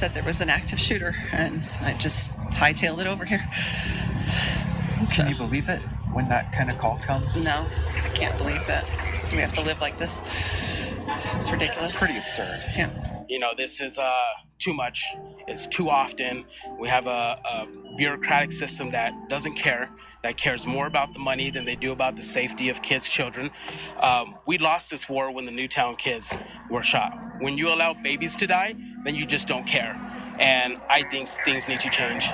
said there was an active shooter, and I just hightailed it over here. Can you believe it when that kind of call comes? No, I can't believe that we have to live like this. It's ridiculous. It's pretty absurd. Yeah. You know, this is too much. It's too often. We have a bureaucratic system that doesn't care, that cares more about the money than they do about the safety of kids, children. We lost this war when the Newtown kids were shot. When you allow babies to die, then you just don't care. And I think things need to change.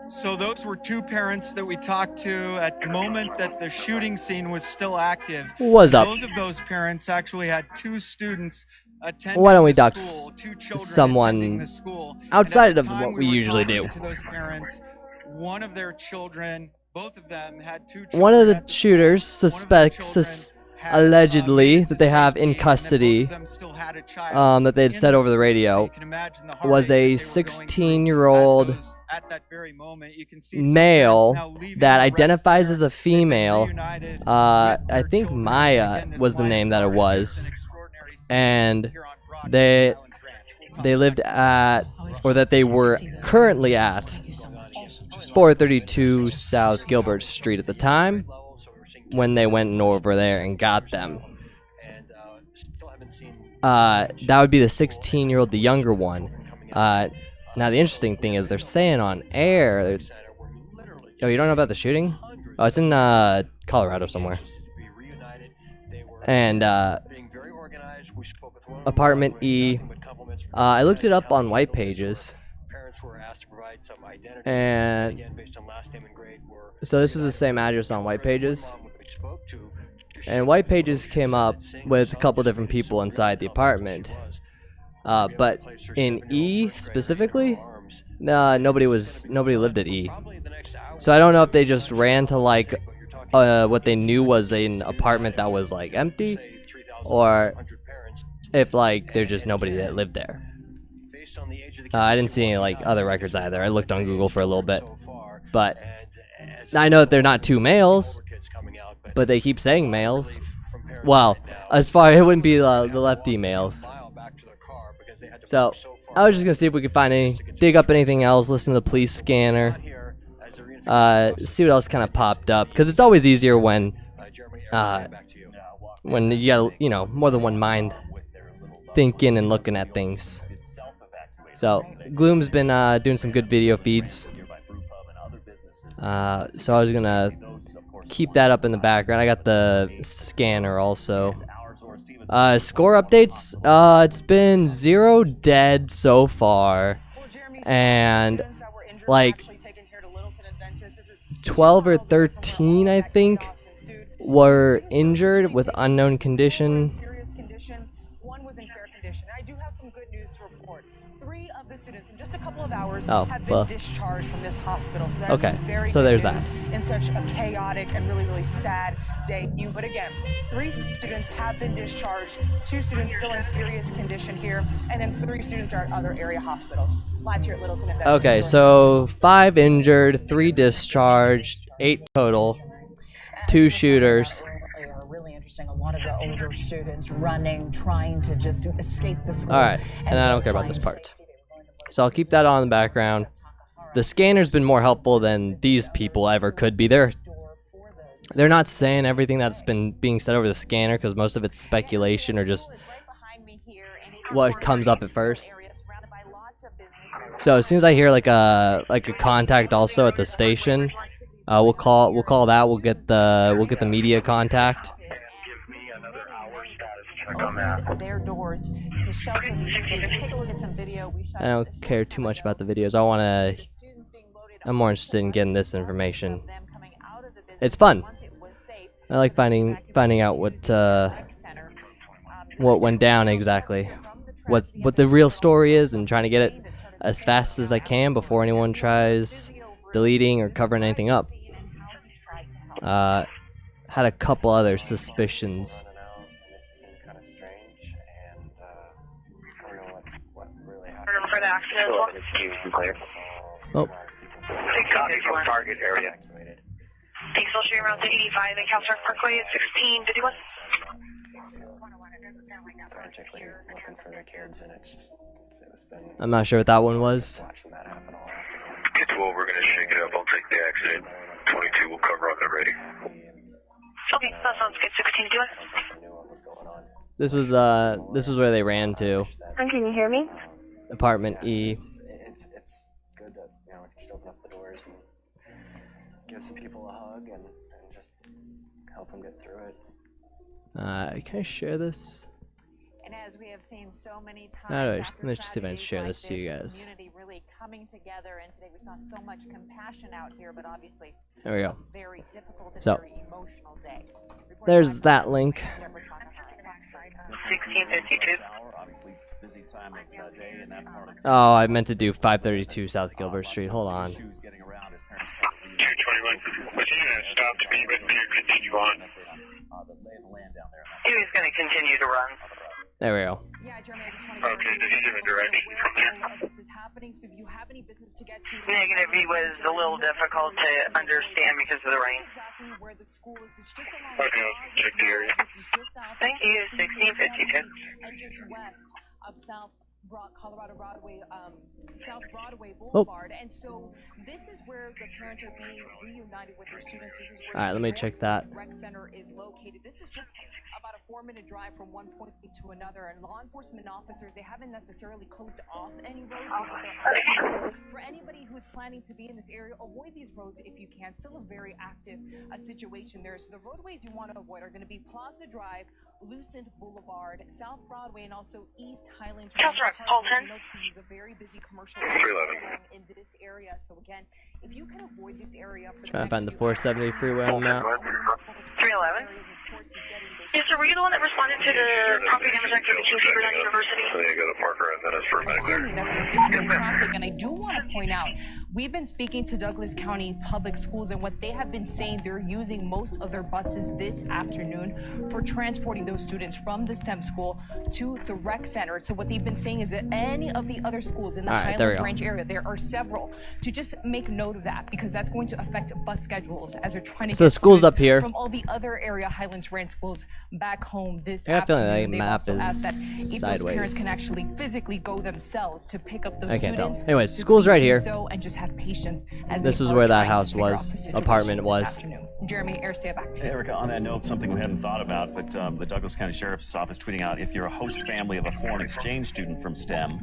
So those were two parents that we talked to at the moment that the shooting scene was still active. What's up? Both of those parents actually had two students attending Why don't we the dox school, two children someone attending the school. outside And at of the time what we were usually talking do? To those parents, one of their children, both of them had two children. One of the at shooters school. One of the suspects children had, allegedly made it that to they have safety, in and then custody, both of them still had a child that they had in said the over the school. So radio, you can imagine the was heartache that they a were going through 16-year-old at that very moment. You can see some male parents now leaving that the rest identifies there. as a They've been female. reunited I with their think children. Maya Again, this was the life name that it is was, an extraordinary scene and here on Broadway, they Island Ranch. they lived at, or that they were currently at, 432 South Gilbert Street at the time when they went over there and got them. That would be the 16-year-old, the younger one. Now the interesting thing is they're saying on air. Oh, you don't know about the shooting? Oh, it's in Colorado somewhere. And apartment E. I looked it up on White Pages. And so this was the same address on White Pages. And White Pages came up with a couple different people inside the apartment. But in E specifically, nobody lived at E. So I don't know if they just ran to like what they knew was an apartment that was like empty, or if like there's just nobody that lived there. I didn't see any like other records either. I looked on Google for a little bit, but I know that they're not two males, but they keep saying males. Well, as far it wouldn't be the lefty males. So I was just gonna see if we could find dig up anything else, listen to the police scanner, see what else kind of popped up, because it's always easier when you got, you know, more than one mind thinking and looking at things. So Gloom's been doing some good video feeds. So I was gonna keep that up in the background. I got the scanner also. Score updates. It's been 0 dead so far, and like 12 or 13, I think, were injured with unknown condition. One was in fair condition. I do have some good news to report. 3 of the students in just a couple of hours have been discharged from this hospital. So that's very so good there's news that. in such a chaotic and really sad day. But again, 3 students have been discharged, 2 students still in serious condition here, and then 3 students are at other area hospitals. Live here at Littleton Investment. Okay, so 5 injured, 3 discharged, 8 total, 2 shooters. Really interesting. A lot of the older students running, trying to just escape the school. All right, and I don't care about this part. So I'll keep that on in the background. The scanner's been more helpful than these people ever could be. They're not saying everything that's been being said over the scanner, because most of it's speculation or just what comes up at first. So as soon as I hear like a contact also at the station, we'll call that. We'll get the media contact. Their doors to shelter these students. Take a look at some video. I don't care too much about the videos. I'm more interested in getting this information. It's fun. I like finding out what went down exactly, what the real story is, and trying to get it as fast as I can before anyone tries deleting or covering anything up. Had a couple other suspicions. For the accident Oh. target area. Pixel shooting around to 85 and Calstar Parkway at 16. 51. frantically looking for their kids, and it's been. I'm not sure what that one was. Watching that happen all afternoon. Get 12, we're gonna shake it up. I'll take the accident. 22 will cover on the ready. Okay, that sounds good. 16 doing. This was where they ran to. Can you hear me? Apartment E. It's good that just open up the doors and give some people a hug and just help them get through it. Can I share this? And as we have seen so many times, Let me just see if I can share this to you guys. Community really coming together, and today we saw so much compassion out here, but obviously There we go. very difficult and So, very emotional day. there's that link. 1652. Oh, I meant to do 532 South Gilbert Street. Hold on. 221. What's he gonna stop to be with me or continue on? He was gonna continue to run. There we go. Yeah, Jeremy, I just want Okay, did he give a direction from there? this is happening, so if you have any business to get to... Negative, he was a little difficult to understand because of the rain. Exactly where the school is. It's just along Okay, I'll check the area. Thank you, 1652. And just west of Colorado Broadway, South Broadway Oh. Boulevard, and so this is where the parents are being reunited with their students. This is where All right, let me check that. rec center is located. This is just about a 4-minute drive from one point to another, and law enforcement officers, they haven't necessarily closed off any roads. For anybody who's planning to be in this area, avoid these roads if you can. Still a very active situation there. So the roadways you want to avoid are going to be Plaza Drive, Lucent Boulevard, South Broadway, and also East Highland Drive. Colton. This is a very busy commercial 311. in this area. So again, if you can avoid this area for Trying to find the 470 freeway on the map. 311. Mr. Were you the one that responded to the property damage activity at Pepperdine University? I got a marker and then it's for back there. That there is no traffic, and I do want to point out, we've been speaking to Douglas County Public Schools, and what they have been saying, they're using most of their buses this afternoon for transporting those students from the STEM school to the rec center. So what they've been saying is that any of the other schools in the Highlands Ranch area, there are several, to just make note of that, because that's going to affect bus schedules as they're trying to So get schools up here. from all the other area Highlands Ranch schools back home this I got a feeling afternoon. that They've map also asked that is if those parents sideways. can actually physically go themselves to pick up those I can't tell. students. Anyways, to school's please right do here. So, and just have patience as This they is are where that trying to house figure out was, the situation apartment this was. afternoon. Jeremy, Airstay, back to you. Erica, on that note, something we hadn't thought about, but the Douglas County Sheriff's Office tweeting out, if you're a host family of a foreign exchange student from STEM,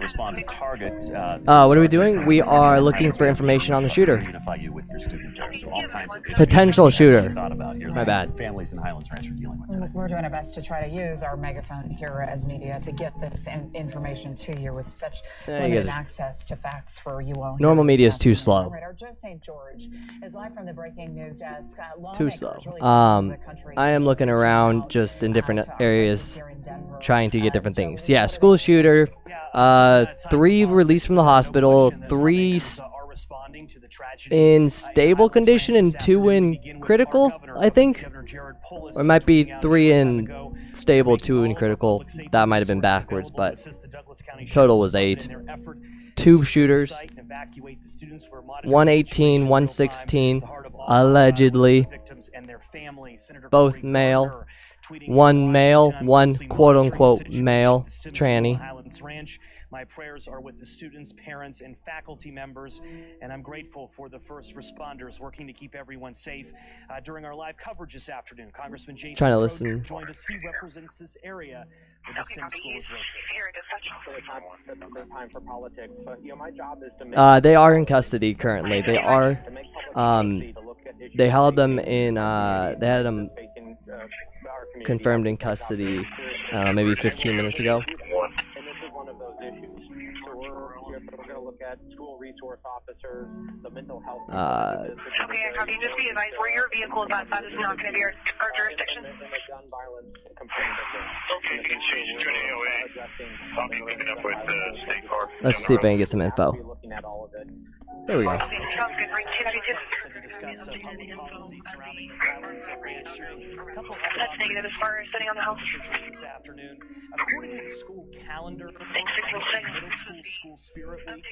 respond to Target. What are we doing? We are looking for information on the shooter. Unify you with your student there. So all kinds of issues Potential shooter. thought about here My that bad. Families in Highlands Ranch are dealing with today. We're doing our best to try to use our megaphone here as media to get this information to you with such limited access to facts for you all. Normal media is too slow. All right, our Joe St. George is live from the breaking news desk. Too slow. I am looking around just in different areas trying to get different things. Yeah, school shooter, 3 released from the hospital, 3 in stable condition and 2 in critical, I think. Or it might be 3 in stable, 2 in critical. That might have been backwards, but total was 8. 2 shooters, 118, 116, allegedly, both male, 1 male, 1 quote-unquote male, tranny. My prayers are with the students, parents, and faculty members, and I'm grateful for the first responders working to keep everyone safe. During our live coverage this afternoon, Congressman Jason Trying to listen. joined us. He represents this area where the STEM school is located. Time for politics, but my job is to make They are in custody currently. They are, they held them in, they had them confirmed in custody, maybe 15 minutes ago. We're going to look at school resource officers, the mental health. Okay, I copy. Just be advised where your vehicle is at. That is not going to be our jurisdiction. Okay, you can change to an AOA. I'll be picking up with the state car. Let's see if I can get some info. Looking at all of it. There we go. Okay, sounds good. Ring 222. That's negative as far as setting on the house. This afternoon, according to the school calendar, Thanks, 616. middle school spirit week.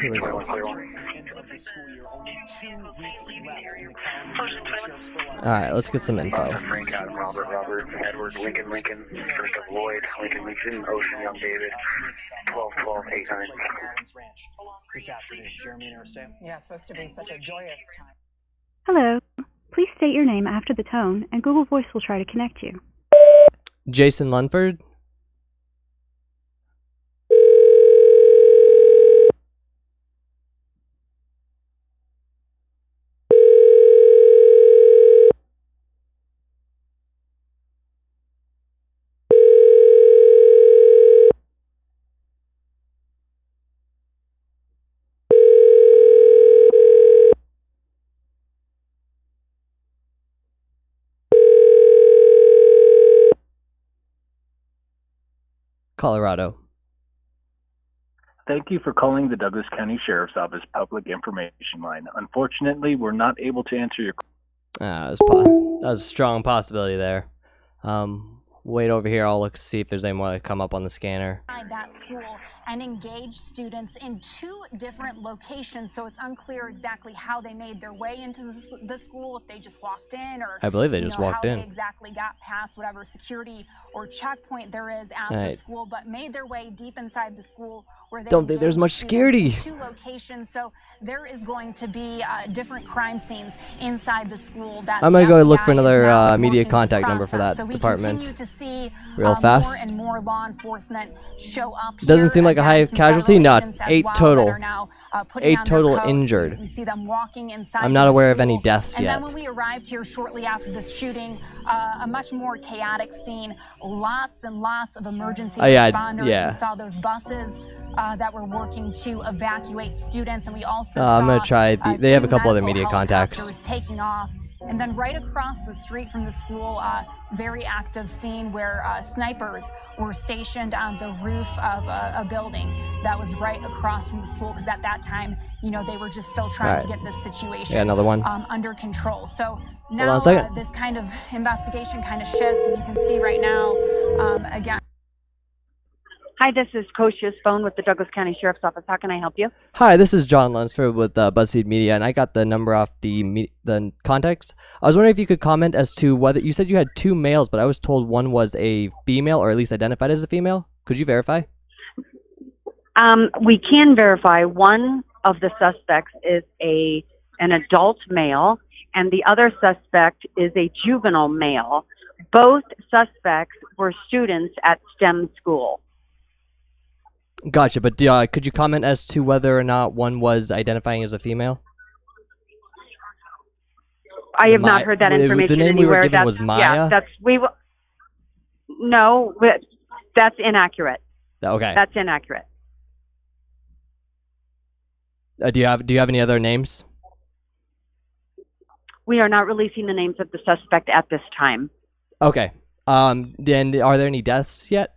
Here we go. End of the school year, only 2 weeks left in the calendar. Alright, let's get some info. Frank, Adam, Robert, Edward, Lincoln, first up Lloyd, Lincoln, Ocean, Young David, 12-12-8-9. This afternoon, Jeremy and Aristate. Yeah, it's supposed to be such a joyous time. Hello. Please state your name after the tone, and Google Voice will try to connect you. Jason Lunford. Colorado. Thank you for calling the Douglas County Sheriff's Office Public Information Line. Unfortunately, we're not able to answer your That was a strong possibility there. Wait over here. I'll look to see if there's any more that come up on the scanner. That school and engage students in 2 different locations, so it's unclear exactly how they made their way into the school, if they just walked in, or I believe they just walked in. How they exactly got past whatever security or checkpoint there is at the school, but made their way deep inside the school where they don't think there's much security. 2 locations, so there is going to be different crime scenes inside the school. That I'm gonna go look for another media contact number for that department. Continue to see real fast. more and more law enforcement show up. Doesn't seem like a high casualty. Not 8 total. Now, 8 total injured. We see them walking inside. I'm not aware of any deaths and yet. then when we arrived here shortly after this shooting, a much more chaotic scene. Lots and lots of emergency responders. We saw those buses that were working to evacuate students, and we also saw I'm gonna try. They have a couple other media contacts. Taking off. And then right across the street from the school, very active scene where snipers were stationed on the roof of a building that was right across from the school, because at that time, you know, they were just still trying to get this situation another one. Under control. So now this kind of investigation kind of shifts, and you can see right now, again. Hi, this is Kosha's phone with the Douglas County Sheriff's Office. How can I help you? Hi, this is John Lunsford with BuzzFeed Media, and I got the number off the context. I was wondering if you could comment as to whether you said you had 2 males, but I was told one was a female, or at least identified as a female. Could you verify? We can verify. One of the suspects is an adult male, and the other suspect is a juvenile male. Both suspects were students at STEM school. Gotcha, but could you comment as to whether or not one was identifying as a female? I have not heard that information The name anywhere. we were given was Maya? Yeah, no, that's inaccurate. Okay. That's inaccurate. Do you have any other names? We are not releasing the names of the suspect at this time. Okay. Then are there any deaths yet?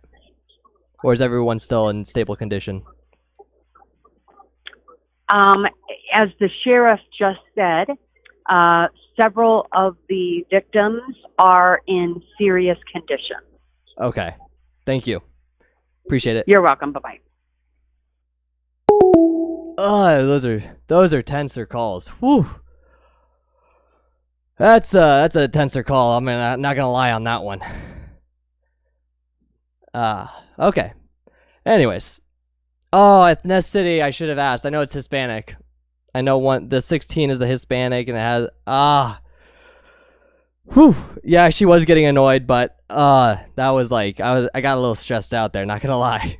Or is everyone still in stable condition? As the sheriff just said, several of the victims are in serious condition. Okay. Thank you. Appreciate it. You're welcome. Bye-bye. Oh, those are tenser calls. Whew. That's a tenser call. I'm not gonna lie on that one. Okay. Anyways. Oh, ethnicity, I should have asked. I know it's Hispanic. I know the 16 is a Hispanic, and it has, whew. Yeah, she was getting annoyed, but, that was like, I got a little stressed out there, not gonna lie.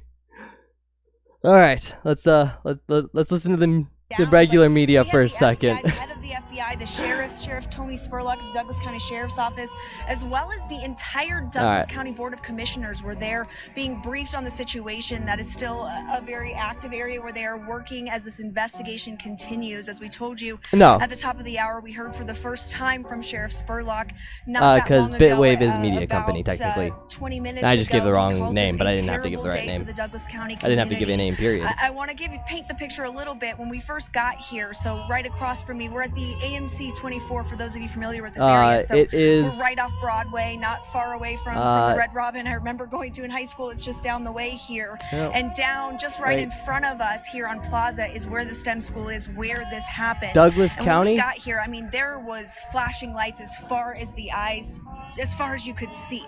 Alright, let's listen to the regular media for a second. Head of the FBI FBI, the Sheriff Tony Spurlock of the Douglas County Sheriff's Office, as well as the entire Douglas County Board of Commissioners were there being briefed on the situation. That is still a very active area where they are working as this investigation continues. As we told you at the top of the hour, we heard for the first time from Sheriff Spurlock because Bitwave is a media company technically. 20 minutes I just gave the ago, wrong name, but I didn't have to give the right name. I didn't have to give a name, period. I want to paint the picture a little bit. When we first got here, so right across from me, we're at the AMC 24, for those of you familiar with this area. So it is, we're right off Broadway, not far away from the Red Robin. I remember going to in high school. It's just down the way here. And down just right in front of us here on Plaza is where the STEM school is, where this happened. Douglas and County? When we got here, I mean, there was flashing lights as far as the eyes, as far as you could see.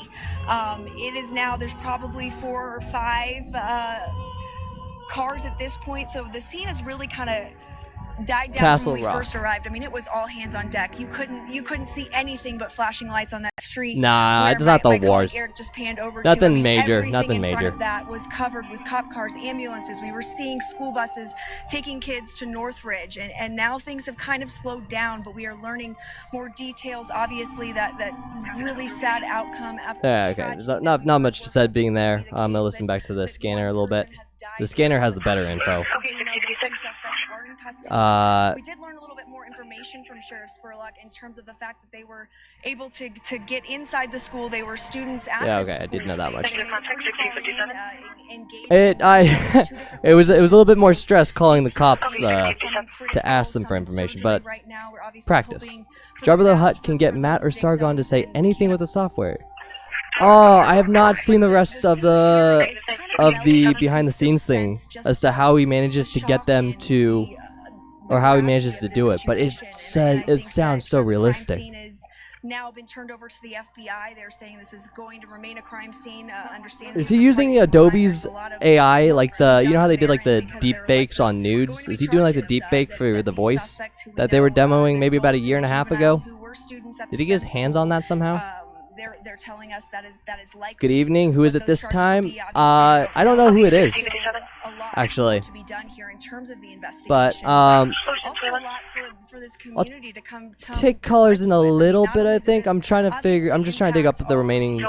It is now, there's probably 4 or 5 cars at this point, so the scene has really kind of died down Castle when we Rock. first arrived. I mean, it was all hands on deck. You couldn't see anything but flashing lights on that street. Nah, it's not the wars. Eric just panned over nothing major. Everything Nothing in major. front of that was covered with cop cars, ambulances. We were seeing school buses taking kids to Northridge, and now things have kind of slowed down. But we are learning more details. Obviously, that really sad outcome. Yeah, okay. There's not much said being there. I'm gonna listen back to the scanner a little bit. The scanner has the better info. We did learn a little bit more information from Sheriff Spurlock in terms of the fact that they were able to get inside the school. They were students at Yeah, the okay, I didn't know that much. It it was a little bit more stress calling the cops to ask them for information, but practice. Jabba the Hutt can get Matt or Sargon to say anything with the software. Oh, I have not seen the rest of the behind the scenes thing as to how he manages to get them to, or how he manages to do it, but it sounds so realistic. Now been turned over to the FBI. They're saying this is going to remain a crime scene. Is he using Adobe's AI, like you know how they did like the deep bakes on nudes? Is he doing like the deep bake for the voice that they were demoing maybe about 1.5 years ago? Did he get his hands on that somehow? They're telling us that is likely. Good evening. Who is it this time? I don't know who it is, actually. But I'll take colors in a little bit. I think I'm just trying to dig up the remaining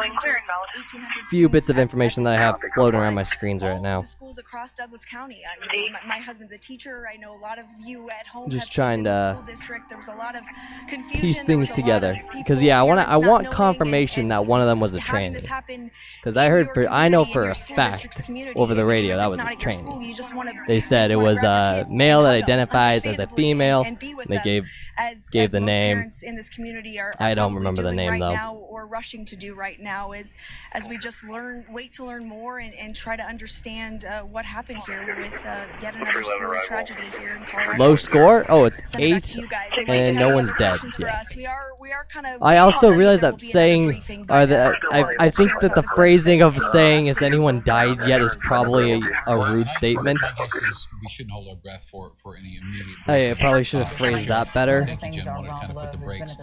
few bits of information that I have floating around my screens right now. Schools across Douglas County. I mean, my husband's a teacher. I know a lot of you at home. Just trying to There was a lot of confusion. piece things together, because yeah, I want confirmation that one of them was a trainee, because I know for a fact over the radio that was his trainee. They said it was a male that identifies as a female, and they gave the name. I don't remember the name though. Or rushing to do right now is as we just wait to learn more and try to understand what happened here with yet another school tragedy here in Colorado. Low score? Oh, it's 8, and no one's dead yet. I also realized that saying, I think that the phrasing of saying "Has anyone died yet" is probably a rude statement. We shouldn't hold our breath for any immediate. I probably should have phrased that better. Thank you, Jen. Want to kind of put the brakes.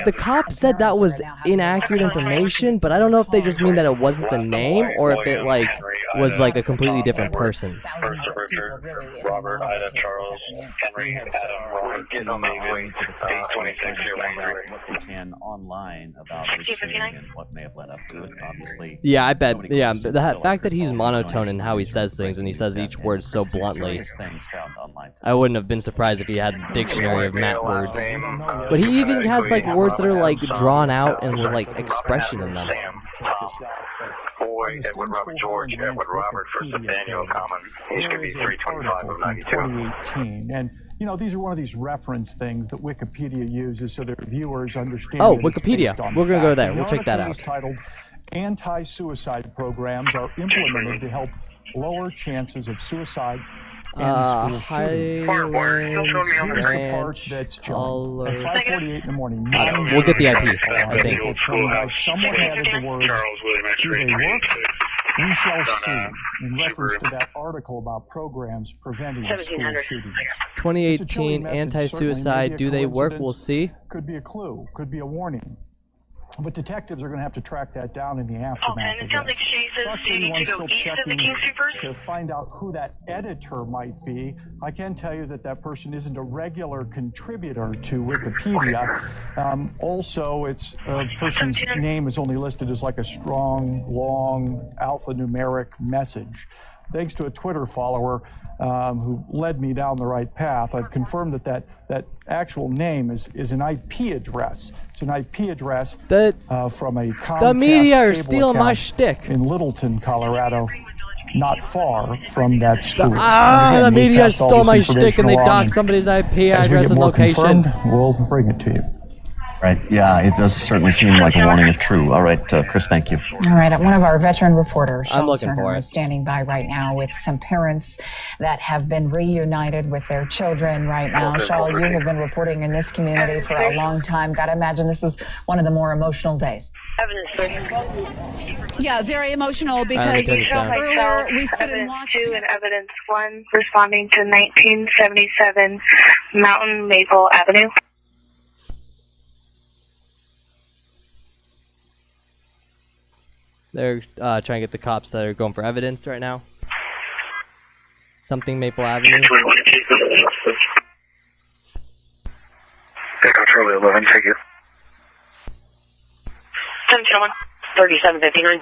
The cop said that was inaccurate information, but I don't know if they just mean that it wasn't the name or if it was like a completely different person. Robert, Ida, Charles, Henry, Adam, Robert, get on the way. 826 here, what we can online about this shooting and what may have led up to it. Obviously. Yeah, I bet. Yeah, the fact that he's monotone in how he says things and he says each word so bluntly, I wouldn't have been surprised if he had a dictionary of Matt words. But he even has like words that are like drawn out and with like expression in them. Boy, Edward Robert George, Edward Robert for Nathaniel Common. He's going to be 325 of 92. 2018. And, you know, these are one of these reference things that Wikipedia uses so their viewers understand. Oh, Wikipedia. We're going to go there. We'll check that out. Titled Anti-Suicide Programs Are Implemented to Help Lower Chances of Suicide and School Shooting. Here's the part that's chilling. At 5:48 in the morning, we'll get the IP, I think. Someone added the words, "Do they work? We shall see," in reference to that article about programs preventing school shootings. 2018 anti-suicide, do they work? We'll see. Could be a clue, could be a warning. But detectives are going to have to track that down in the aftermath. Okay, it sounds like she says you need to go east of the King Supers. To find out who that editor might be. I can tell you that that person isn't a regular contributor to Wikipedia. Also, it's a person's name is only listed as like a strong, long, alphanumeric message. Thanks to a Twitter follower who led me down the right path, I've confirmed that that actual name is an IP address. It's an IP address from a Comcast the media are cable stealing my account shtick in Littleton, Colorado, not far from that school. The media stole my shtick and they doxed somebody's IP address and location. We'll bring it to you. Right, yeah, it does certainly seem like a warning if true. All right, Chris, thank you. All right, one of our veteran reporters, I'm Sean looking Turner, for it. is standing by right now with some parents that have been reunited with their children right now. Shaw, you have been reporting in this community for a long time. Gotta imagine this is one of the more emotional days. Yeah, very emotional because earlier we sit and watch. 2 and evidence 1 responding to 1977 Mountain Maple Avenue. They're trying to get the cops that are going for evidence right now. Something Maple Avenue. Echo Charlie 11, thank you. 701. 3759.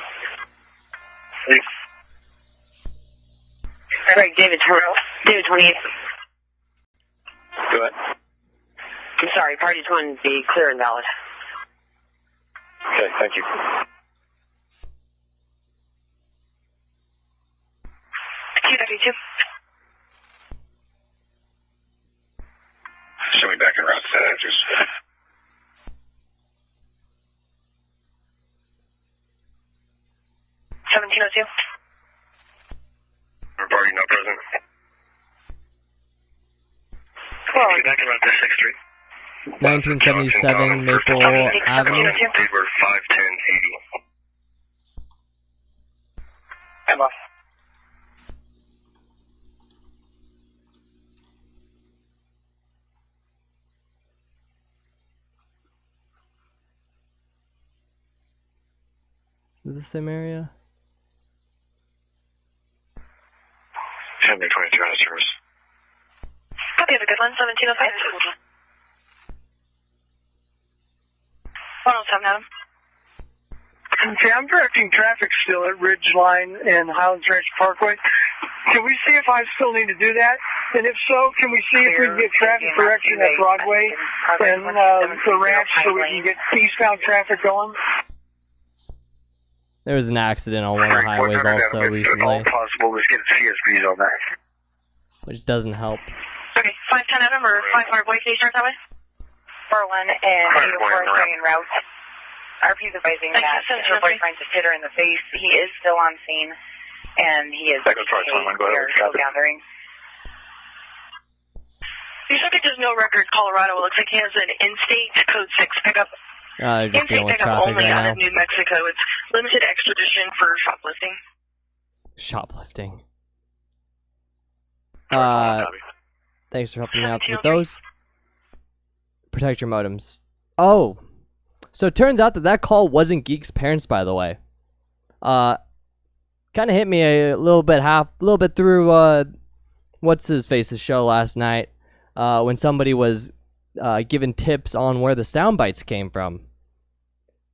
Right, David 28. Go ahead. I'm sorry, party 1 be clear and valid. Okay, thank you. Q32. Show me back in route just. 1702. Reporting no present. Well, back in route 6th Street. 1977 Maple Avenue. We're 51080. I'm off. Is this the same area? 10-22 out of service. Copy, have a good one. 1705. 107, Adam. Okay, I'm directing traffic still at Ridgeline and Highlands Ranch Parkway. Can we see if I still need to do that? And if so, can we see if we can get traffic direction at Broadway and the ranch so we can get eastbound traffic going? There was an accident on one of the highways also recently, All possible, let's get CSBs on that. which doesn't help. Okay, 510 Adam or 500 White Station North Highway? 401 and 804 staying en route. RP is advising that her boyfriend just hit her in the face. He is still on scene, and he is still gathering. The subject has no record in Colorado. It looks like he has an in-state code 6 pickup. Just dealing with traffic only right out now. of New Mexico. It's limited extradition for shoplifting. Shoplifting. Thanks for helping me out with those. Protect your modems. Oh, so it turns out that call wasn't Geek's parents, by the way. Kind of hit me a little bit through what's his face's show last night, when somebody was giving tips on where the sound bites came from.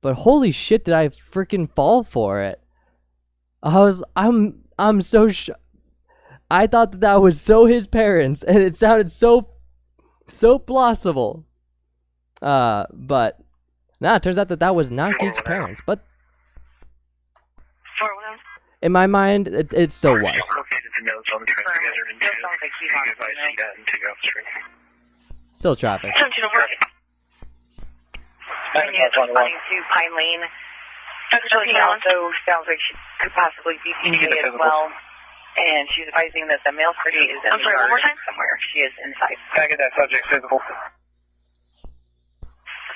But holy shit, did I freaking fall for it? I'm so I thought that was so his parents, and it sounded so plausible. But nah, it turns out that was not Geek's parents. But in my mind, it still was. Still traffic. Responding to Pine Lane. She also sounds like she could possibly be PDA as well. And she's advising that the male party is in the yard somewhere. She is inside. Can I get that subject physical?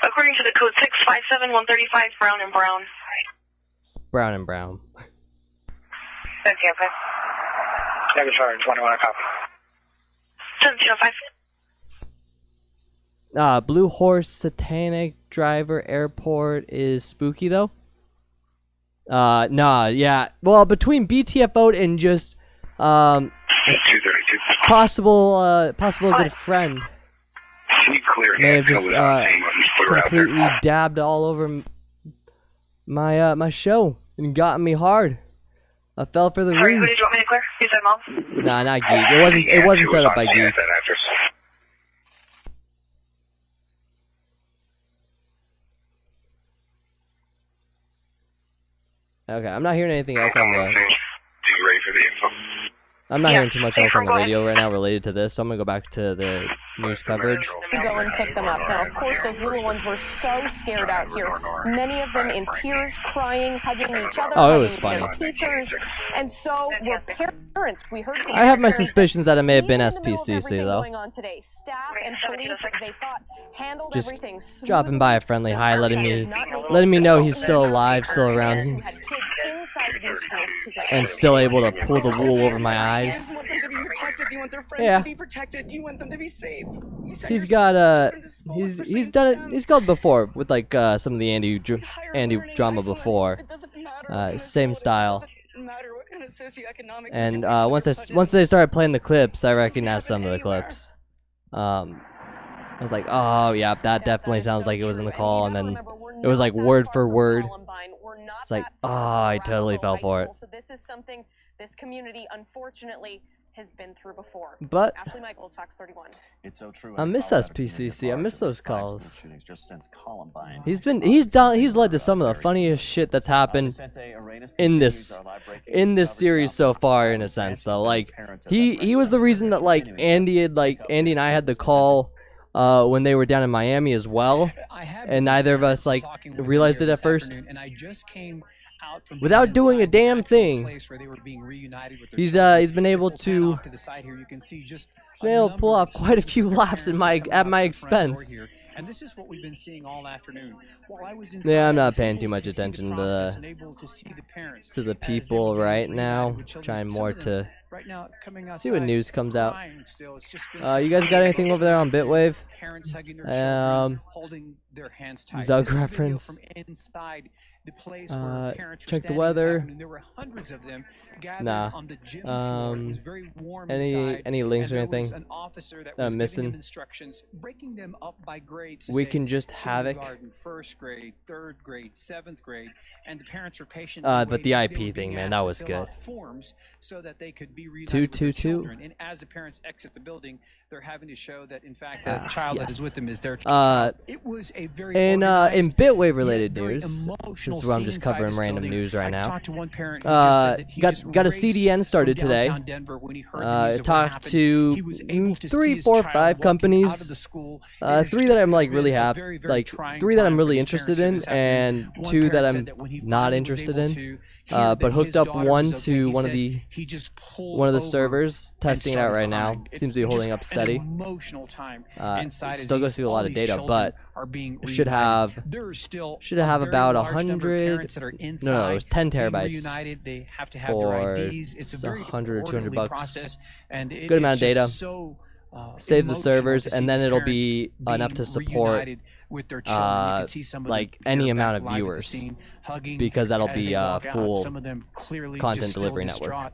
According to the code 657135, Brown and Brown. Brown and Brown. That's Tampa. Never charge, 21 a copy. 1705. Blue Horse Satanic Driver Airport is spooky though. Nah, yeah. Well, between BTFO and just possible good friend may have just completely dabbed all over my my show and gotten me hard. I fell for the Sorry, who ruse. did you want me to clear? You said mom? Nah, not Geek. It wasn't set up by Geek. Okay, I'm not hearing anything else on the. I'm not hearing too much else on the radio right now related to this, so I'm gonna go back to the news coverage. Go and pick them up. Now, of course, those little ones were so scared out here. Many of them in tears, crying, hugging each other, Oh, it was hugging their funny. teachers, and so were parents. We heard from I have my parents suspicions that it may have been in the middle of SPCC everything though. going on today. Staff and police, they thought handled Just everything dropping by a friendly hi, letting me know he's still alive, still around, and still able to pull the wool over my eyes. You want them to be protected. You want their friends Yeah. to be protected. You want them to be safe. He's got he's done it. He's called before with like some of the Andy drama before. Same style. And once they started playing the clips, I recognized some of the clips. I was like, oh yeah, that definitely sounds like it was in the call, and then it was like word for word. It's like, oh, I totally fell for it. So this is something this community, unfortunately, has been through before. But Ashley Michaels, Fox 31. It's so true. I miss SPCC. I miss those calls. Just since Columbine. He's led to some of the funniest shit that's happened in this series so far, in a sense though. Like he was the reason that like Andy and I had the call when they were down in Miami as well, and neither of us like realized it at first. And I just came out from without doing a damn thing. He's been able to pull off quite a few laps at my expense. And this is what we've been seeing all afternoon. While I was Yeah, I'm not paying too much attention to the people right now. Trying more to see what news comes out. You guys got anything over there on Bitwave? Zug reference. Check the weather. Nah. Any links or anything that I'm missing? We can just havoc. But the IP thing, man, that was good. 222. And as the parents exit the building, they're having to show that in fact the child that is with them is their it was a very in Bitwave related news, since I'm just covering random news right now. Got a CDN started today. Talked to 3, 4, 5 companies. 3 that I'm like really happy, like 3 that I'm really interested in, and 2 that I'm not interested in. But hooked up one to one of the servers, testing it out right now. Seems to be holding up steady. Still goes through a lot of data, but should have about 100. No, it was 10 terabytes for $100 or $200. Good amount of data. Saves the servers, and then it'll be enough to support like any amount of viewers, because that'll be a full content delivery network.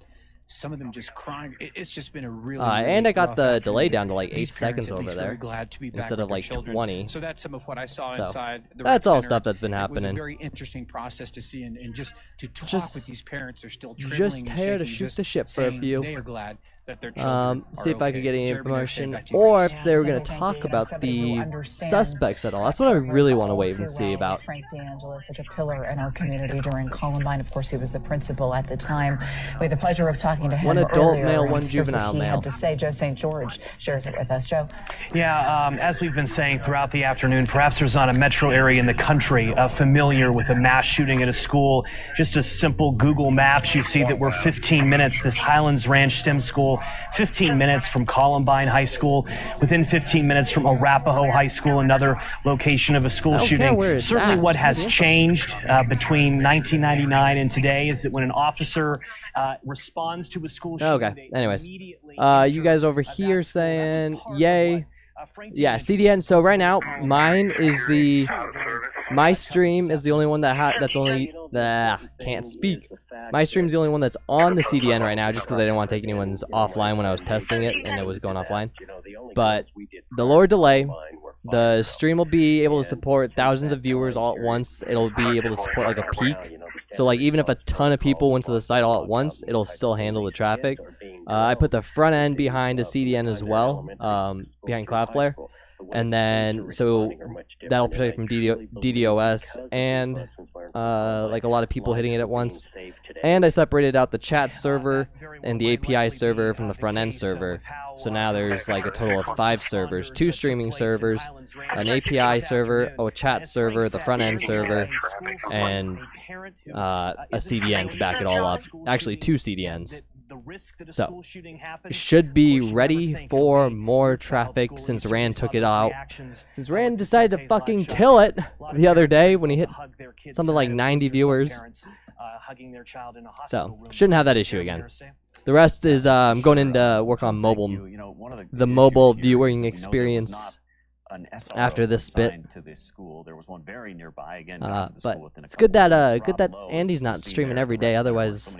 Some of them just crying. It's just been a really, and I got the delay down to like 8 These seconds parents, at over least, there very glad to be back instead with of their like children. 20. So that's some of what I saw So, inside the that's rec all center. stuff that's been It was happening. a very interesting process to see, and just to talk with these parents. They're still trembling Just and here to shaking, shoot just the ship for a saying few. They are glad that their children See if I could get any Jeremy, they're saying information, back to you. or if they were going to talk about the suspects at all. That's what I really want to wait and see about. Frank D'Angelo, such a pillar in our community during Columbine. Of course, he was the principal at the time. We had the pleasure of talking to him One adult earlier, male, and one here's juvenile what he male. had to say. Joe St. George shares it with us. Joe. Yeah, as we've been saying throughout the afternoon, perhaps there's not a metro area in the country familiar with a mass shooting at a school. Just a simple Google Maps, you see that we're 15 minutes, this Highlands Ranch STEM school, 15 minutes from Columbine High School, within 15 minutes from Arapahoe High School, another location of a school I don't care shooting. where it's Certainly at. what has changed between 1999 and today is that when an officer responds to a school shooting, Okay, anyways. You guys over here saying, yay. Yeah, CDN. So right now, mine is my stream is the only one that's only can't speak. My stream's the only one that's on the CDN right now, just because I didn't want to take anyone's offline when I was testing it and it was going offline. But the lower delay, the stream will be able to support thousands of viewers all at once. It'll be able to support like a peak. So like even if a ton of people went to the site all at once, it'll still handle the traffic. I put the front end behind a CDN as well, behind Cloudflare. And then, so that'll protect from DDoS and like a lot of people hitting it at once. And I separated out the chat server and the API server from the front end server. So now there's like a total of 5 servers, 2 streaming servers, an API server, a chat server, the front end server, and a CDN to back it all up. Actually, 2 CDNs. So, should be ready for more traffic since Rand took it out. Since Rand decided to fucking kill it the other day when he hit something like 90 viewers. So, shouldn't have that issue again. The rest is I'm going into work on mobile, the mobile viewing experience after this bit. To this school. There was one very nearby. Again, but it's good that Andy's not streaming every day. Otherwise,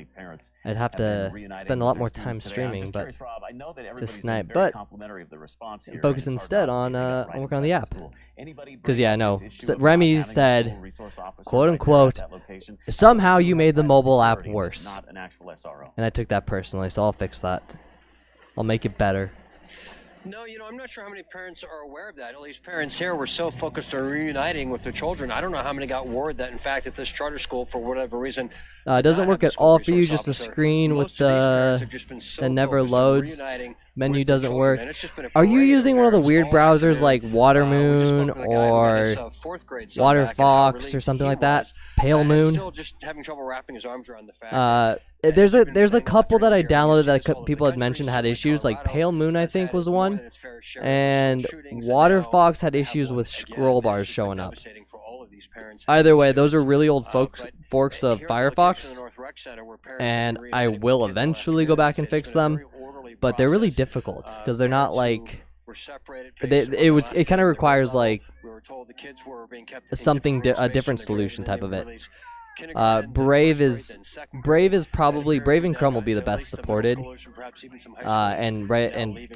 I'd have to spend a lot more time streaming. But this night, but focus instead on working on the app. Because yeah, I know Remy said, quote unquote, somehow you made the mobile app worse, and I took that personally. So I'll fix that. I'll make it better. No, I'm not sure how many parents are aware of that. At least parents here were so focused on reuniting with their children. I don't know how many got word that, in fact, at this charter school, for whatever reason, it doesn't work at all for you. Just a screen with the that never loads. Menu doesn't work. Are you using one of the weird browsers like Watermoon or Waterfox or something like that? Pale Moon. Still just having trouble wrapping his arms around the fact. There's a couple that I downloaded that people had mentioned had issues. Like Pale Moon, I think, was one, and Waterfox had issues with scroll bars showing up. Either way, those are really old forks of Firefox, and I will eventually go back and fix them. But they're really difficult because they're not like it kind of requires like a different solution type of it. Brave is probably Brave and Chrome will be the best supported, and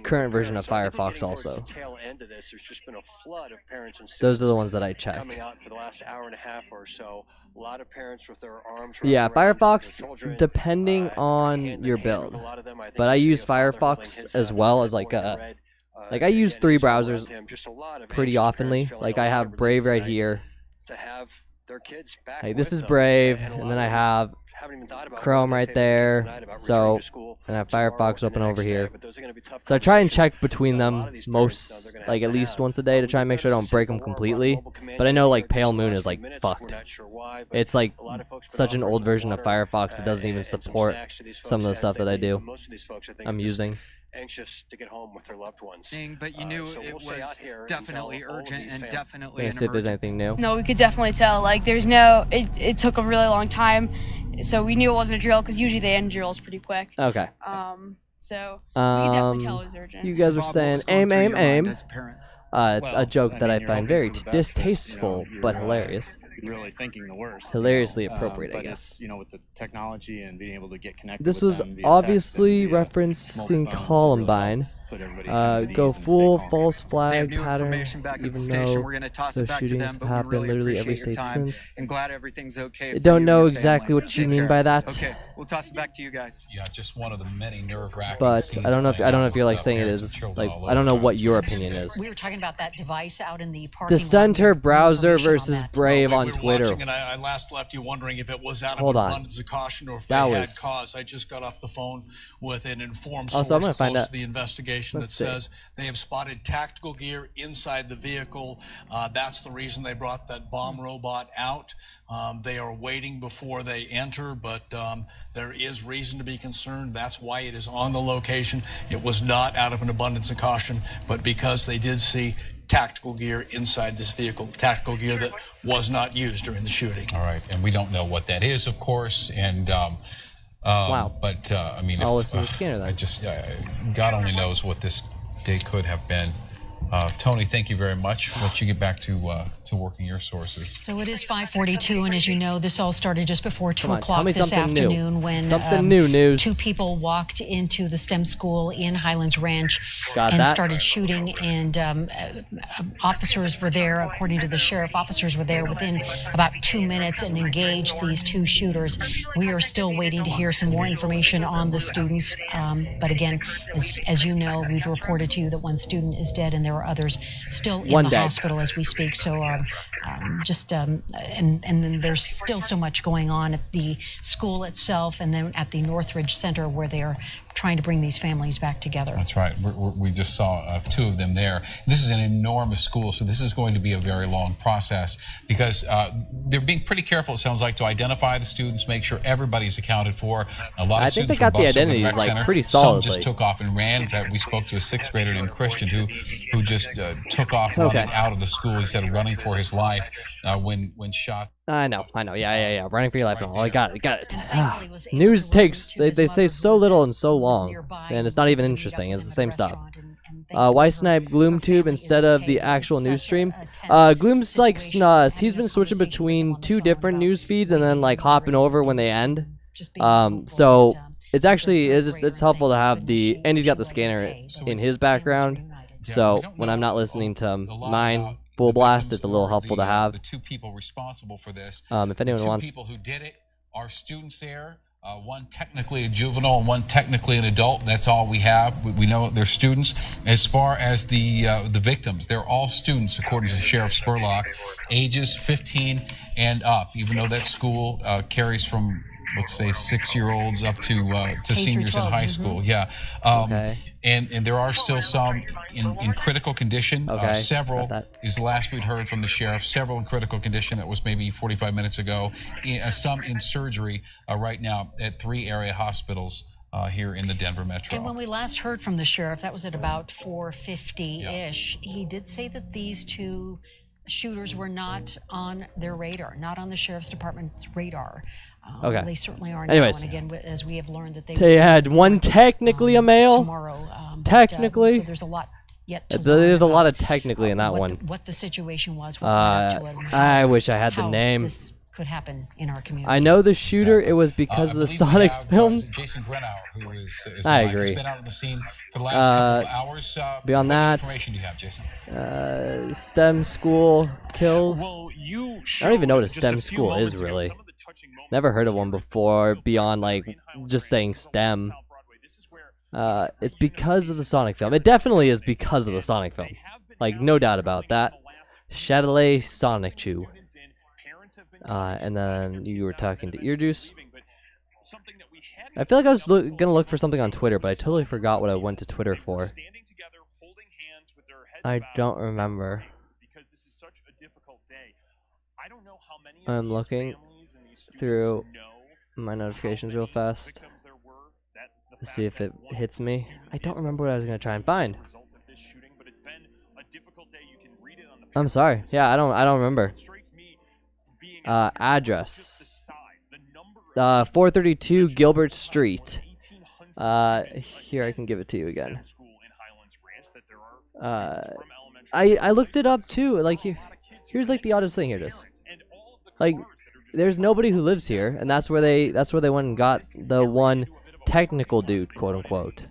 current version of Firefox also. Those are the ones that I check. Yeah, Firefox depending on your build, but I use Firefox as well as like I use 3 browsers pretty oftenly. Like I have Brave right here. Like this is Brave, and then I have Chrome right there. So, and I have Firefox open over here. So I try and check between them like at least once a day to try and make sure I don't break them completely. But I know like Pale Moon is like fucked. It's like such an old version of Firefox that doesn't even support some of the stuff that I'm using. Anxious to get home with their loved ones. But you knew it was definitely urgent and definitely see if there's anything new. No, we could definitely tell. Like, it took a really long time, so we knew it wasn't a drill because usually they end drills pretty quick. Okay. So we could definitely tell it was urgent. You guys were saying aim. A joke that I find very distasteful but hilarious. Really thinking the worst. Hilariously appropriate, I guess. With the technology and being able to get connected. This was obviously referencing Columbine. Go full false flag pattern, even though those shootings have happened literally every state since. And glad everything's okay. I don't know exactly what you mean by that. Okay, we'll toss it back to you guys. Yeah, just one of the many nerve-wracking. But I don't know if you're like saying it is like I don't know what your opinion is. We were talking about that device out in the parking Dissenter browser versus Brave on Twitter. And I last left you wondering if it was out of abundance of caution or if they had cause. I just got off the phone with an informed source close to the investigation that says they have spotted tactical gear inside the vehicle. That's the reason they brought that bomb robot out. They are waiting before they enter, but there is reason to be concerned. That's why it is on the location. It was not out of an abundance of caution, but because they did see tactical gear inside this vehicle, tactical gear that was not used during the shooting. All right, and we don't know what that is, of course, and wow. But I mean, I'll listen to the scanner then. God only knows what this day could have been. Tony, thank you very much. Let you get back to working your sources. So it is 5:42, and as you know, this all started just before 2 Come on, tell o'clock me this something new. afternoon when Something new news. 2 people walked into the STEM school in Highlands Ranch Got and that. started shooting, and officers were there, according to the sheriff. Officers were there within about 2 minutes and engaged these 2 shooters. We are still waiting to hear some more information on the students, but again, as you know, we've reported to you that 1 student is dead and there are others still in the hospital as we speak. So and then there's still so much going on at the school itself and then at the Northridge Center where they are trying to bring these families back together. That's right. We just saw 2 of them there. This is an enormous school, so this is going to be a very long process because they're being pretty careful, it sounds like, to identify the students, make sure everybody's accounted for. A lot of students think they got were the busted with identities, rec like, center. pretty Some solidly. just took off and ran. In fact, we spoke to a 6th grader named Christian who just took off running out of the school. He said running for his life when shot. I know. Yeah. Running for your life. Oh, I got it. News takes, they say so little and so long, and it's not even interesting. It's the same stuff. Why snipe GloomTube instead of the actual news stream? Gloom's like, he's been switching between 2 different news feeds and then like hopping over when they end. So it's actually, it's helpful to have and he's got the scanner in his background. So when I'm not listening to mine full blast, it's a little helpful to have. The 2 people responsible for this. If anyone wants. The 2 people who did it are students there. 1 technically a juvenile and 1 technically an adult. That's all we have. We know they're students. As far as the victims, they're all students, according to Sheriff Spurlock, ages 15 and up. Even though that school carries from, let's say, 6-year-olds up to seniors in high school. Yeah. And there are still some in critical condition. Several is the last we'd heard from the sheriff. Several in critical condition. That was maybe 45 minutes ago. Some in surgery right now at 3 area hospitals here in the Denver metro. And when we last heard from the sheriff, that was at about 4:50-ish. He did say that these 2 shooters were not on their radar, not on the sheriff's department's radar. They certainly are now. Anyways, and again, as we have learned that they had 1 technically a male. Tomorrow, technically, so there's a lot yet to there's a lot of technically in that one. What the situation was. I wish I had the name. This could happen in our community. I know the shooter. It was because of the Sonics film. Jason Grenauer, who is I agree. He's been out on the scene for the last couple of hours. Beyond that, what information do you have, Jason? STEM school kills. I don't even know what a STEM school is really. Never heard of one before. Beyond like just saying STEM. It's because of the Sonic film. It definitely is because of the Sonic film. Like, no doubt about that. Chatelet Sonic Chew. And then you were talking to Ear Juice. I feel like I was gonna look for something on Twitter, but I totally forgot what I went to Twitter for. I don't remember. I'm looking through my notifications real fast to see if it hits me. I don't remember what I was gonna try and find. I'm sorry. Yeah, I don't remember. Address. 432 Gilbert Street. Here, I can give it to you again. I looked it up too. Like, here's like the oddest thing. Here it is. Like, there's nobody who lives here, and that's where they went and got the 1 technical dude, quote unquote.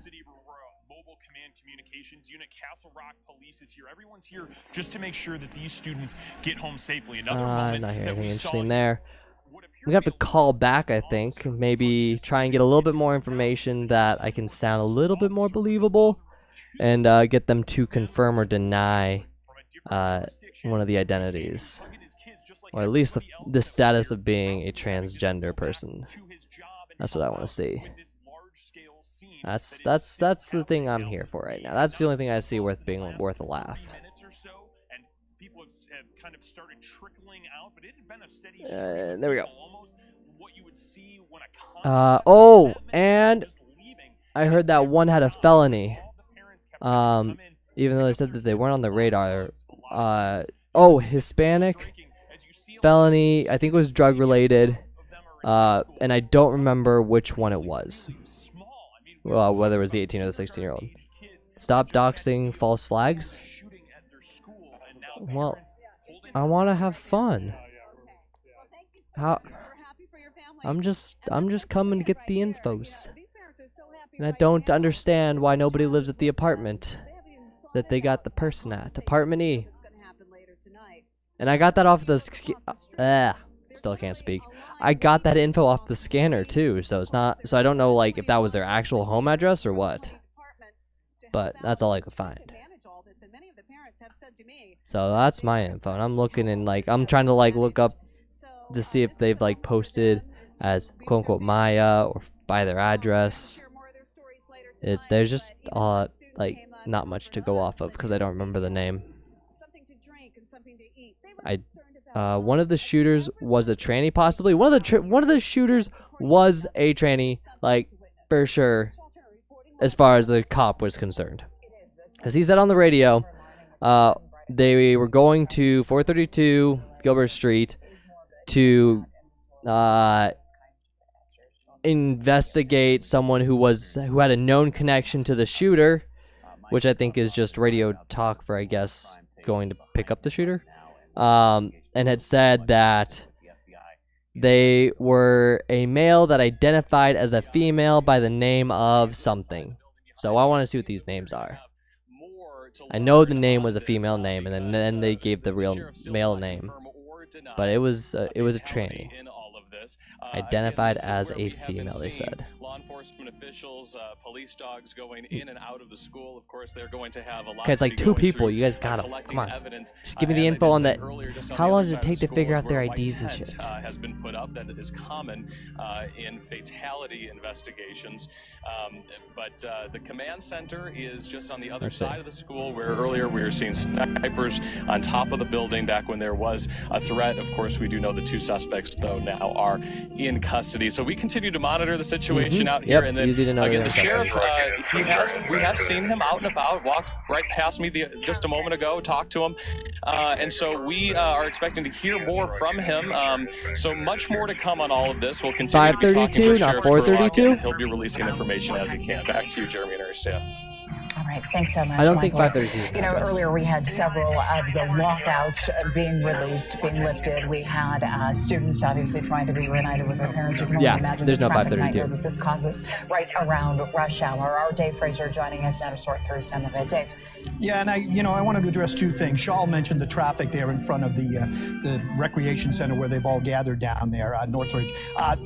Everyone's here just to make sure that these students get home safely. Not hearing anything interesting there. We have to call back, I think. Maybe try and get a little bit more information that I can sound a little bit more believable, and get them to confirm or deny one of the identities, or at least the status of being a transgender person. That's what I want to see. That's the thing I'm here for right now. That's the only thing I see worth a laugh. There we go. Oh, and I heard that 1 had a felony. Even though they said that they weren't on the radar. Hispanic felony. I think it was drug related. And I don't remember which one it was. Well, whether it was the 18 or the 16-year-old. Stop doxing false flags. Well, I want to have fun. I'm just coming to get the infos. And I don't understand why nobody lives at the apartment that they got the person at. Apartment E. And I got that off the still can't speak. I got that info off the scanner too, so it's not, so I don't know like if that was their actual home address or what. But that's all I could find. So that's my info, and I'm looking in like I'm trying to like look up to see if they've like posted as quote unquote Maya or by their address. There's just like not much to go off of because I don't remember the name. One of the shooters was a tranny, possibly. One of the shooters was a tranny, like for sure, as far as the cop was concerned, because he said on the radio, they were going to 432 Gilbert Street to investigate someone who had a known connection to the shooter, which I think is just radio talk for, I guess, going to pick up the shooter. And had said that they were a male that identified as a female by the name of something. So I want to see what these names are. I know the name was a female name, and then they gave the real male name, but it was a tranny. Identified as a female, they said. Law enforcement officials, police dogs going in and out of the school. Of course, they're going to have a lot. Okay, it's like 2 people. You guys got them. Come on. Just give me the info on that. How long does it take to figure out their IDs and shit? Has been put up that is common in fatality investigations. But the command center is just on the other side of the school, where earlier we were seeing snipers on top of the building back when there was a threat. Of course, we do know the 2 suspects, though, now are in custody. So we continue to monitor the situation out here. And then again, the sheriff, we have seen him out and about, walked right past me just a moment ago, talked to him. And so we are expecting to hear more from him. So much more to come on all of this. We'll continue to be talking to Sheriff Spurlock, and he'll be releasing information as he can. Back to you, Jeremy and Aristia. All right, thanks so much. I don't think Michael. 532. You know, earlier we had several of the lockouts being released, being lifted. We had students obviously trying to be reunited with their parents. You can only imagine there's the no traffic 532. nightmare that this causes right around rush hour. Our Dave Fraser joining us now to sort through some of it. Dave. Yeah, and I wanted to address 2 things. Shaul mentioned the traffic there in front of the recreation center where they've all gathered down there, Northridge.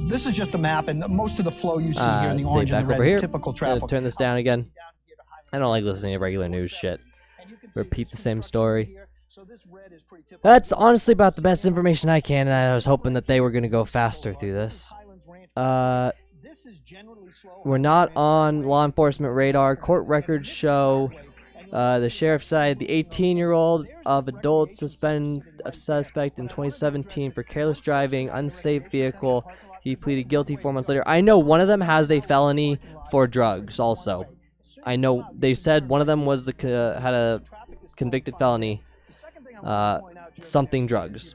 This is just a map, and most of the flow you see here in the orange and the red is typical traffic. Turn this down again. I don't like listening to regular news shit. Repeat the same story. That's honestly about the best information I can, and I was hoping that they were going to go faster through this. We're not on law enforcement radar. Court records show the sheriff's side, the 18-year-old of adult suspect in 2017 for careless driving, unsafe vehicle. He pleaded guilty 4 months later. I know one of them has a felony for drugs also. I know they said one of them was had a convicted felony, something drugs.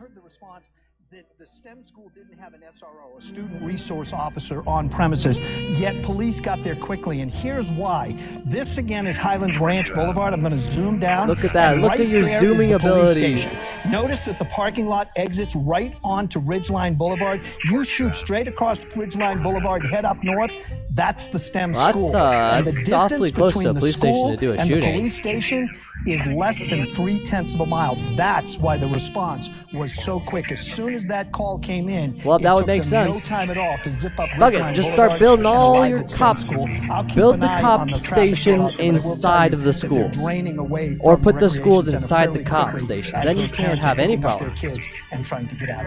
The STEM school didn't have an SRO, a student resource officer, on premises, yet police got there quickly, and here's why. This again is Highlands Ranch Boulevard. I'm going to zoom down. Look at that. Look at your zooming abilities. Notice that the parking lot exits right onto Ridgeline Boulevard. You shoot straight across Ridgeline Boulevard, head up north. That's the STEM school. And the distance between the school and the police station is less than 3/10 of a mile. That's why the response was so quick. As soon as that call came in, well, that would make sense. No time at all to zip up. Fuck it, just start building all your cops. Build the cop station inside of the schools, or put the schools inside the cop station. Then you can't have any problems.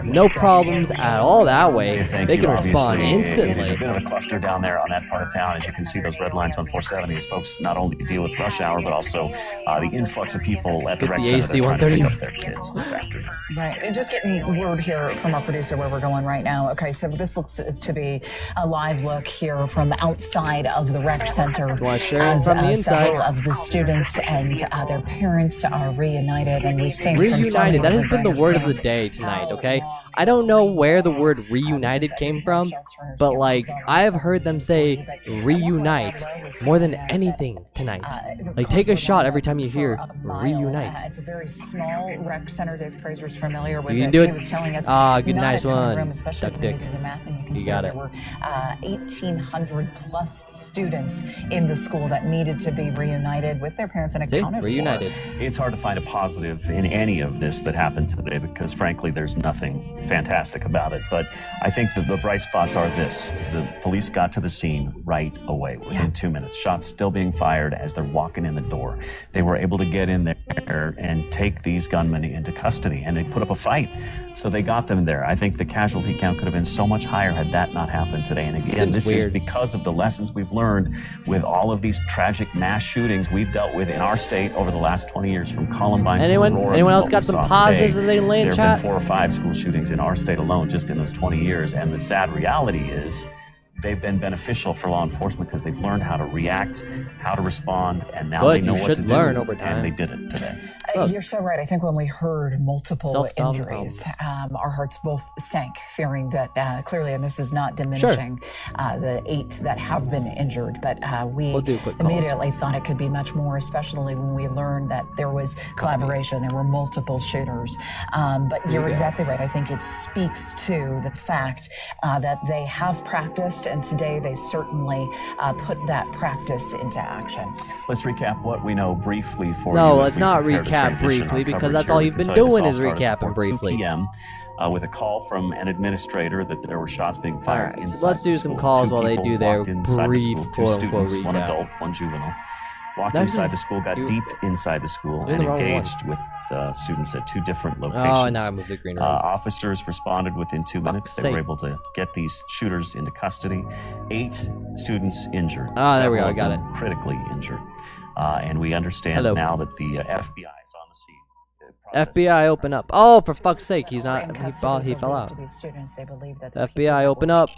No problems at all that way. They can respond instantly. There's a bit of a cluster down there on that part of town. As you can see, those red lines on 470. These folks not only deal with rush hour, but also the influx of people at the rec center that are trying to pick up their kids this afternoon. Right, and just getting word here from our producer where we're going right now. Okay, so this looks to be a live look here from outside of the rec center. As several of the students and their parents are reunited, and we've seen reunited. That has been the word of the day tonight. Okay, I don't know where the word reunited came from, but like I've heard them say reunite more than anything tonight. Like take a shot every time you hear reunite. It's a very small rec center. Dave Fraser's familiar with You can it. do He it. was telling us Ah, good, not nice a ton of one. room, especially Duck when you dick. do the math, and you can You see got there it. were 1,800 plus students in the school that needed to be reunited with their parents and accounted for. Reunited. It's hard to find a positive in any of this that happened today because, frankly, there's nothing fantastic about it. But I think that the bright spots are this. The police got to the scene right away, within 2 minutes. Shots still being fired as they're walking in the door. They were able to get in there and take these gunmen into custody, and they put up a fight. So they got them there. I think the casualty count could have been so much higher had that not happened today. And again, this is because of the lessons we've learned with all of these tragic mass shootings we've dealt with in our state over the last 20 years, from Columbine to Aurora. Anyone else got some positives that they can lay in chat? chat? There have been 4 or 5 school shootings in our state alone just in those 20 years. And the sad reality is they've been beneficial for law enforcement because they've learned how to react, how to respond, and now they know what to do. Over time. And they did it today. You're so right. I think when we heard multiple injuries, our hearts both sank, fearing that clearly, and this is not diminishing the 8 that have been injured, but we immediately thought it could be much more, especially when we learned that there was collaboration, there were multiple shooters. But you're exactly right. I think it speaks to the fact that they have practiced, and today they certainly put that practice into action. Let's recap what we know briefly for you. No, let's not recap briefly because that's all you've been doing is recapping briefly. 2 p.m. With a call from an administrator that there were shots being fired inside. So let's do some calls while they do their brief quote-unquote recap. 1 adult, 1 juvenile. Walked inside the school, got deep inside the school, and engaged with students at 2 different locations. Oh, now I moved the green room. Officers responded within 2 minutes. They were able to get these shooters into custody. 8 students injured. Ah, there we go. I got it. Critically injured. And we understand now that the FBI is on the scene. FBI, open up. Oh, for fuck's sake, he's not. He fell out. Students, they believe that FBI, open up.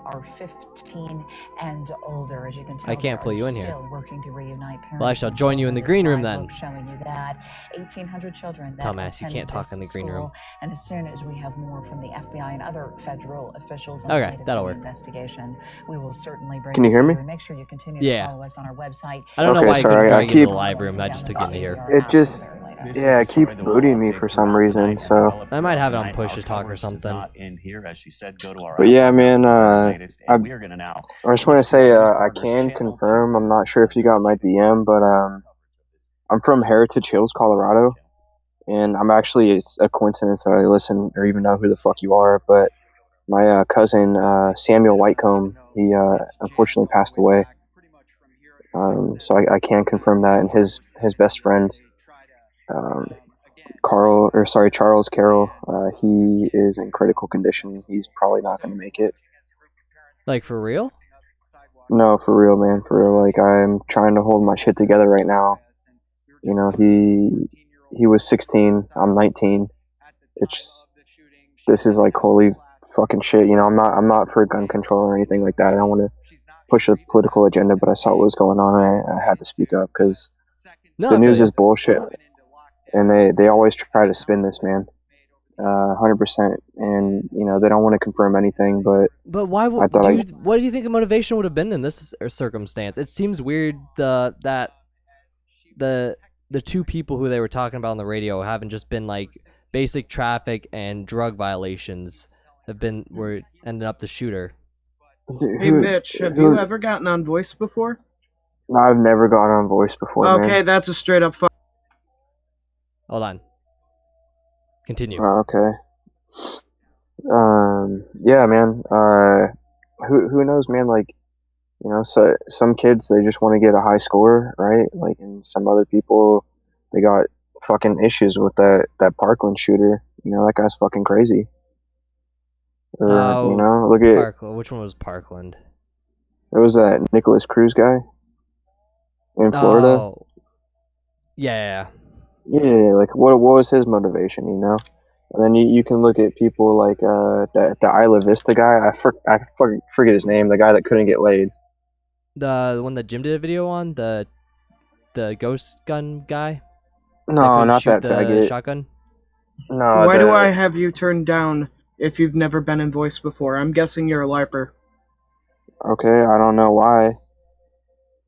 Are 15 and older, as you can tell. I can't pull you in here. Still working to reunite parents. Well, I shall join you in the green room then. Showing you that 1,800 children. Dumbass, you can't talk in the green room. And as soon as we have more from the FBI and other federal officials on okay, that'll work. Investigation, we will certainly bring. Can you hear me? Make sure you continue to follow us on our website. I don't know why you couldn't drag you to the live room. I just took it into here. It just. Yeah, it keeps booting me for some reason, so... I might have it on push to talk or something. But yeah, man, I just want to say I can confirm, I'm not sure if you got my DM, but I'm from Heritage Hills, Colorado, and I'm actually, it's a coincidence that I listen or even know who the fuck you are, but my cousin, Samuel Whitecomb, he unfortunately passed away. So I can confirm that, and his best friends, Charles Carroll, he is in critical condition. He's probably not going to make it. Like, for real? No, for real, man, for real. Like, I'm trying to hold my shit together right now. You know, he was 16, I'm 19. This is like holy fucking shit. You know, I'm not for gun control or anything like that. I don't want to push a political agenda, but I saw what was going on, and I had to speak up because the news is bullshit. And they always try to spin this, man, 100%. And you know they don't want to confirm anything. But why? What do you think the motivation would have been in this circumstance? It seems weird that the 2 people who they were talking about on the radio haven't just been like basic traffic and drug violations were ended up the shooter. Hey Mitch, have you ever gotten on voice before? No, I've never gotten on voice before. Okay, man. That's a straight up. Hold on. Continue. Okay. Yeah, man. Who knows, man? Like, you know, so some kids they just want to get a high score, right? Like, and some other people they got fucking issues with that Parkland shooter. You know, that guy's fucking crazy. Or, you know, look at Parkland. Which one was Parkland? It was that Nicholas Cruz guy in Florida. Oh. Yeah. Yeah, like what was his motivation, you know? And then you can look at people like the Isla Vista guy. I forget his name. The guy that couldn't get laid. The one that Jim did a video on, the ghost gun guy. No, not that faggot. Shotgun. No. Why do I have you turned down if you've never been in voice before. I'm guessing you're a LARPer. Okay, I don't know why.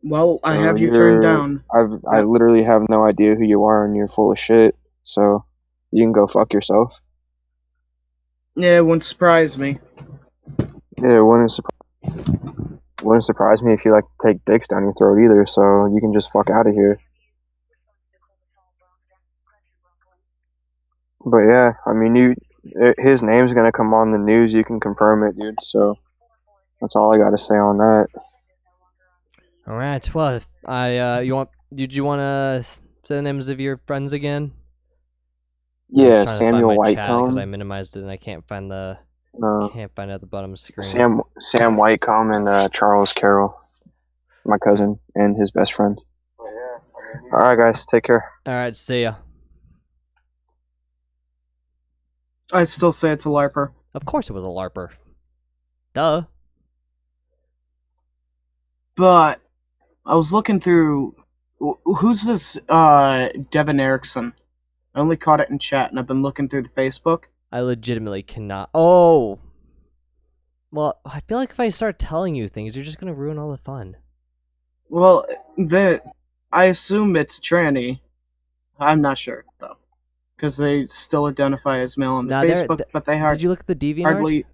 Well, I have you turned down. I literally have no idea who you are, and you're full of shit. So you can go fuck yourself. Yeah, it wouldn't surprise me. Yeah, it wouldn't surprise me if you like to take dicks down your throat either. So you can just fuck out of here. But yeah, I mean, his name's gonna come on the news. You can confirm it, dude. So that's all I gotta say on that. All right. Well, did you want to say the names of your friends again? Yeah, Samuel Whitecomb. Because I minimized it and I can't find the can't find it at the bottom of the screen. Sam Whitecomb and Charles Carroll, my cousin and his best friend. All right, guys, take care. All right, see ya. I still say it's a LARPer. Of course it was a LARPer. Duh. But I was looking through. Who's this Devin Erickson? I only caught it in chat, and I've been looking through the Facebook. I legitimately cannot. Oh. Well, I feel like if I start telling you things, you're just gonna ruin all the fun. Well, I assume it's tranny. I'm not sure though, because they still identify as male on the Facebook, but they Did you look at the DeviantArt? hardly.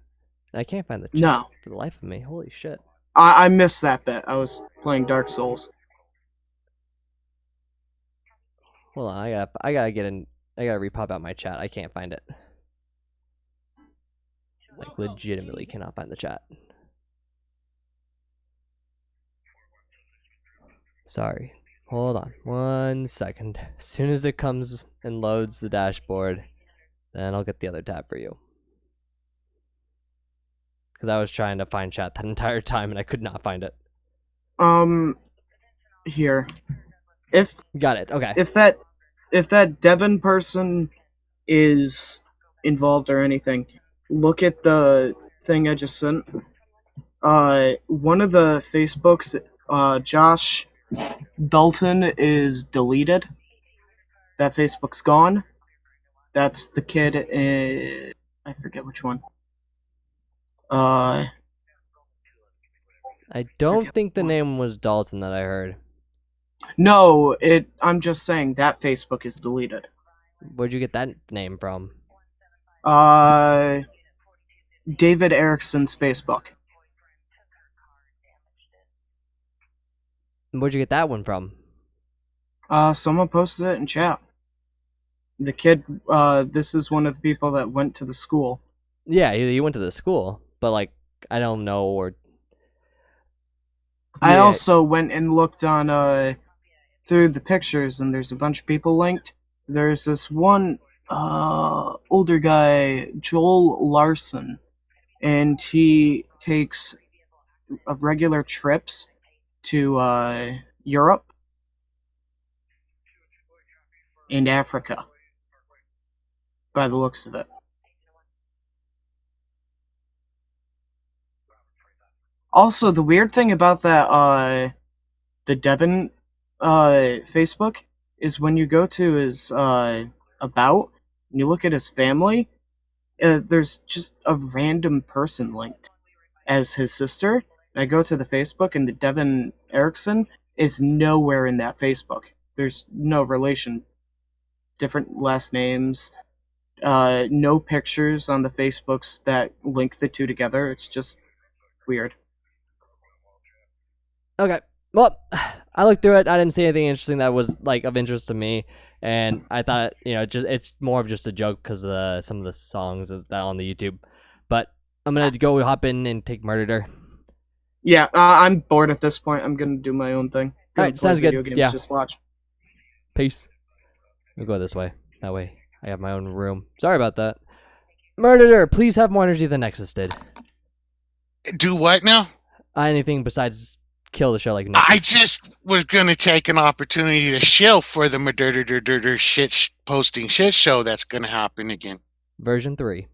I can't find the chat No. for the life of me. Holy shit. I missed that bit. I was playing Dark Souls. Hold on, I gotta get in. I gotta repop out my chat. I can't find it. Like, legitimately cannot find the chat. Sorry. Hold on 1 second. As soon as it comes and loads the dashboard, then I'll get the other tab for you. Because I was trying to find chat that entire time and I could not find it. Here. Got it. Okay. If that Devin person is involved or anything, look at the thing I just sent. One of the Facebooks, Josh Dalton, is deleted. That Facebook's gone. That's the kid I forget which one. I don't think the name was Dalton that I heard. No, I'm just saying that Facebook is deleted. Where'd you get that name from? David Erickson's Facebook. Where'd you get that one from? Someone posted it in chat. The kid, this is one of the people that went to the school. Yeah, he went to the school, but like, I don't know, or... I also went and looked on, through the pictures, and there's a bunch of people linked. There's this one, older guy, Joel Larson, and he takes regular trips to, Europe and Africa, by the looks of it. Also, the weird thing about that, the Devin, Facebook, is when you go to his, about, and you look at his family, there's just a random person linked as his sister. And I go to the Facebook, and the Devin Erickson is nowhere in that Facebook. There's no relation. Different last names. No pictures on the Facebooks that link the two together. It's just weird. Okay. Well, I looked through it. I didn't see anything interesting that was like of interest to me, and I thought, it's more of just a joke because of some of the songs that on the YouTube. But I'm gonna go hop in and take Murderer. Yeah, I'm bored at this point. I'm gonna do my own thing. All right, sounds good. Games, yeah. Just watch. Peace. We'll go this way. That way, I have my own room. Sorry about that. Murderer, please have more energy than Nexus did. Do what now? Anything besides kill the show like Nexus. I just was going to take an opportunity to shill for the posting shit show that's going to happen again. Version 3.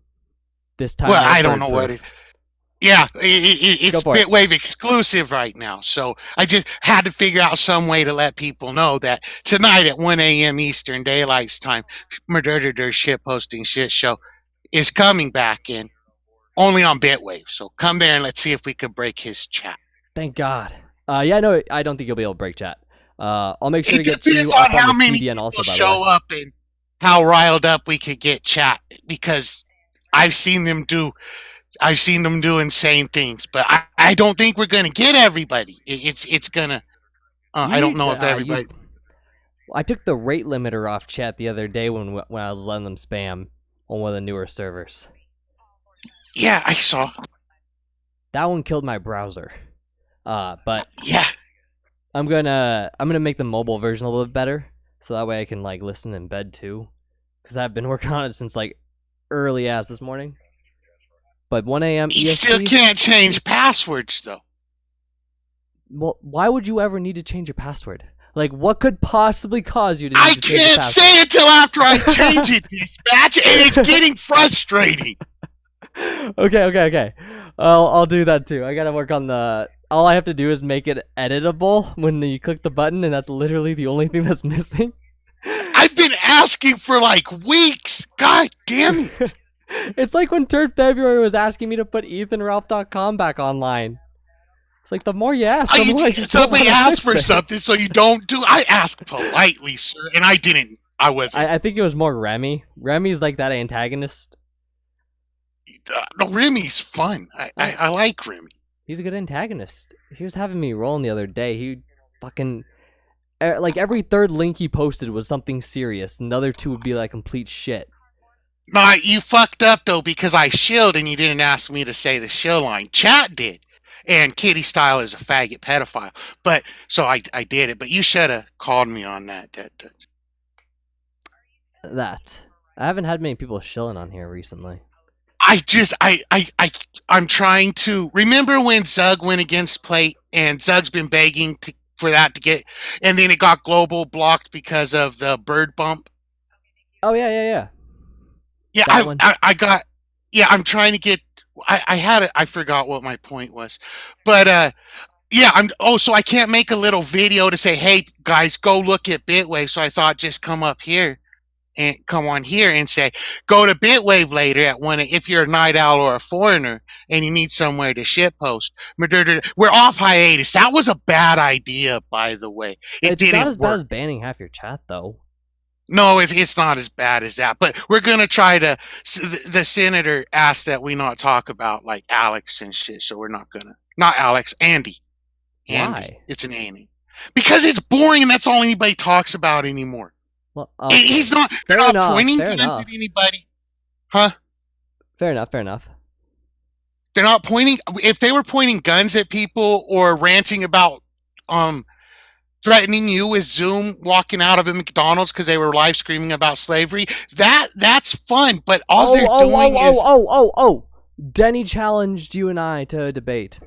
This time. Well, I don't know what it. Yeah, it's Bitwave exclusive right now. So I just had to figure out some way to let people know that tonight at 1 a.m. Eastern Daylight Time, shit posting shit show is coming back in, only on Bitwave. So come there and let's see if we could break his chat. Thank God. Yeah, no, I don't think you'll be able to break chat. I'll make sure to get depends you on up how on the many CDN people also, by the show way. up and how riled up we could get chat, because I've seen them do insane things, but I don't think we're gonna get everybody. It's gonna. I don't know if everybody. I took the rate limiter off chat the other day when I was letting them spam on one of the newer servers. Yeah, I saw. That one killed my browser. But yeah, I'm gonna make the mobile version a little bit better, so that way I can like listen in bed too, because I've been working on it since like early as this morning. But 1 a.m. You EST, still can't change passwords though. Well, why would you ever need to change your password? Like, what could possibly cause you to? I can't say it till after I change it, dispatch, and it's getting frustrating. Okay. I'll do that too. I gotta work on the. All I have to do is make it editable when you click the button, and that's literally the only thing that's missing. I've been asking for like weeks. God damn it! It's like when Turd February was asking me to put EthanRalph.com back online. It's like the more you ask, the more I just somebody don't asked for fix it. something, so you don't do. I asked politely, sir, and I didn't. I wasn't. I think it was more Remy. Remy's like that antagonist. No, Remy's fun. I like Remy. He's a good antagonist. He was having me rolling the other day. He fucking like every third link he posted was something serious, and the other two would be like complete shit. Nah, you fucked up though, because I shilled and you didn't ask me to say the shill line. Chat did. And Kitty Style is a faggot pedophile. But so I did it, but you should have called me on that. That. I haven't had many people shilling on here recently. I'm trying to remember when Zug went against Plate, and Zug's been begging for that to get, and then it got global blocked because of the bird bump. Oh yeah. Yeah, I got. Yeah, I'm trying to get. I had it. I forgot what my point was, but yeah. So I can't make a little video to say, "Hey guys, go look at Bitwave." So I thought just come up here and come on here and say, "Go to Bitwave later at 1 if you're a night owl or a foreigner and you need somewhere to shitpost." We're off hiatus. That was a bad idea, by the way. It's not as bad as banning half your chat, though. No, it's not as bad as that, but we're gonna try to. The senator asked that we not talk about like Alex and shit, so we're not gonna. Not Alex, Andy. Why? It's an Andy. Because it's boring, and that's all anybody talks about anymore. Well, and he's not. They're not pointing guns at anybody, huh? Fair enough. They're not pointing. If they were pointing guns at people or ranting about threatening you with Zoom walking out of a McDonald's because they were live screaming about slavery, that's fun. But all they're doing is Denny challenged you and I to a debate.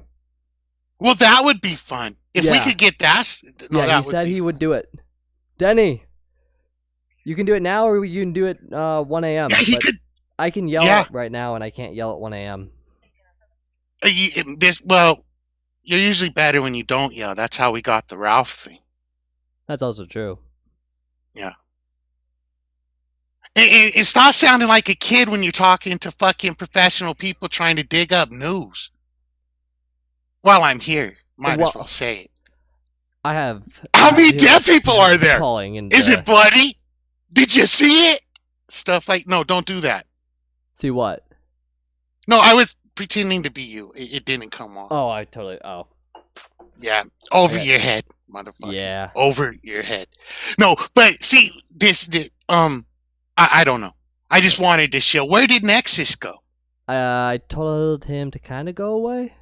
Well, that would be fun if we could get that. No, yeah, that he said he would do it. Denny, you can do it now, or you can do it 1 a.m. Yeah, he could. I can yell right now, and I can't yell at 1 a.m. Well, you're usually better when you don't yell. That's how we got the Ralph thing. That's also true. Yeah. It starts sounding like a kid when you're talking to fucking professional people trying to dig up news. While I'm here, might as well say it. I have. How many deaf people are there? Is it bloody? Did you see it? Stuff like, no, don't do that. See what? No, I was pretending to be you. It didn't come off. Oh, I totally. Oh. Yeah, over your head, motherfucker. Yeah. Over your head. No, but see, I don't know. I just wanted to show. Where did Nexus go? I told him to kind of go away.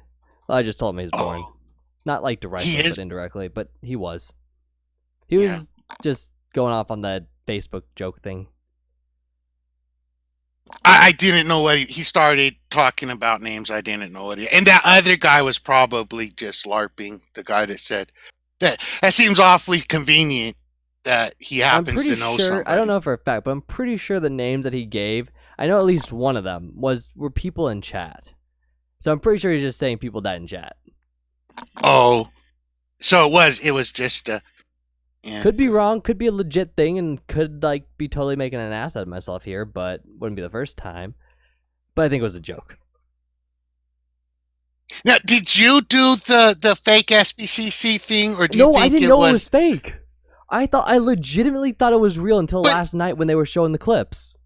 Well, I just told him he was boring. Not like directly, but indirectly, but he was. He was just going off on the Facebook joke thing. I didn't know what he started talking about names. I didn't know what and that other guy was probably just LARPing. The guy that said that seems awfully convenient that he happens to know somebody. I don't know for a fact, but I'm pretty sure the names that he gave, I know at least one of them were people in chat. So I'm pretty sure he's just saying people died in chat. Oh, so it was just yeah. Could be wrong, could be a legit thing, and could like be totally making an ass out of myself here, but wouldn't be the first time. but I think it was a joke. Now, did you do the fake SBCC thing, or do you No, think I didn't know it was fake. I legitimately thought it was real until last night when they were showing the clips.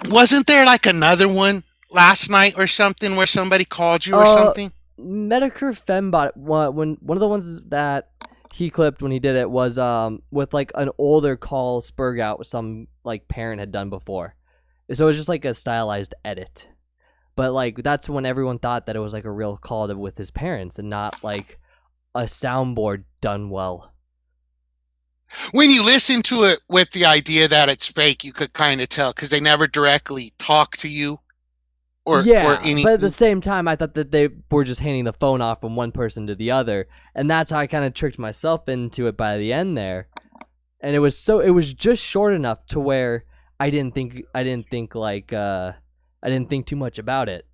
Wasn't there like another one last night or something where somebody called you or something? Medicare Fembot, one of the ones that he clipped when he did it was with like an older call spurg out some like parent had done before. So it was just like a stylized edit. But like that's when everyone thought that it was like a real call with his parents and not like a soundboard done well. When you listen to it with the idea that it's fake, you could kind of tell because they never directly talk to you or anything. But at the same time, I thought that they were just handing the phone off from one person to the other, and that's how I kind of tricked myself into it by the end there. And it was just short enough to where I didn't think too much about it.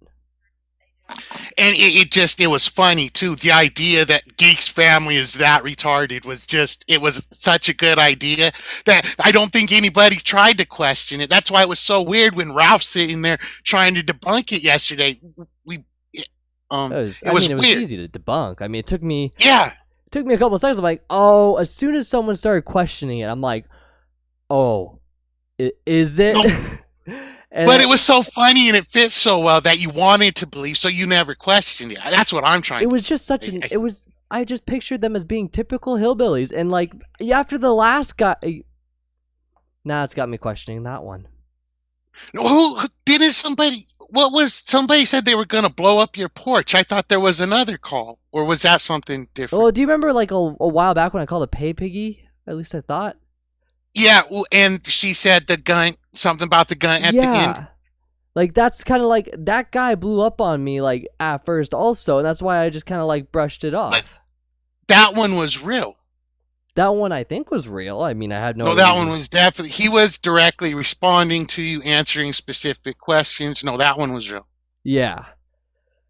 And it was funny too. The idea that Geek's family is that retarded it was such a good idea that I don't think anybody tried to question it. That's why it was so weird when Ralph's sitting there trying to debunk it yesterday. It was weird. Easy to debunk. I mean, it took me a couple of seconds. I'm like, oh, as soon as someone started questioning it, I'm like, oh, is it? No. But it was so funny and it fits so well that you wanted to believe, so you never questioned it. That's what I'm trying to say. It was just I just pictured them as being typical hillbillies, and like after the last guy, now it's got me questioning that one. Who didn't somebody? Somebody said they were gonna blow up your porch? I thought there was another call, or was that something different? Oh, do you remember like a while back when I called a pay piggy? At least I thought. Yeah, and she said something about the gun at the end. Like that's kind of like that guy blew up on me like at first also, and that's why I just kind of like brushed it off. But that one was real. That one I think was real. I mean, I had no. No, that one was definitely. He was directly responding to you, answering specific questions. No, that one was real. Yeah,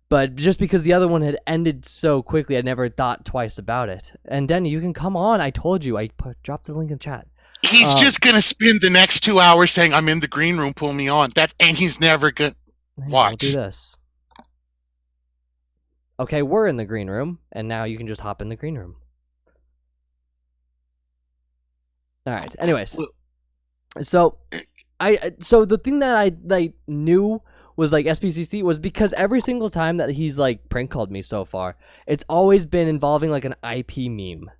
but just because the other one had ended so quickly, I never thought twice about it. And Denny, you can come on. I told you. Dropped the link in chat. He's just gonna spend the next 2 hours saying, "I'm in the green room, pull me on." And he's never gonna watch. We'll do this. Okay, we're in the green room, and now you can just hop in the green room. All right. Anyways, so the thing that I knew was like SPCC was because every single time that he's like prank called me so far, it's always been involving like an IP meme.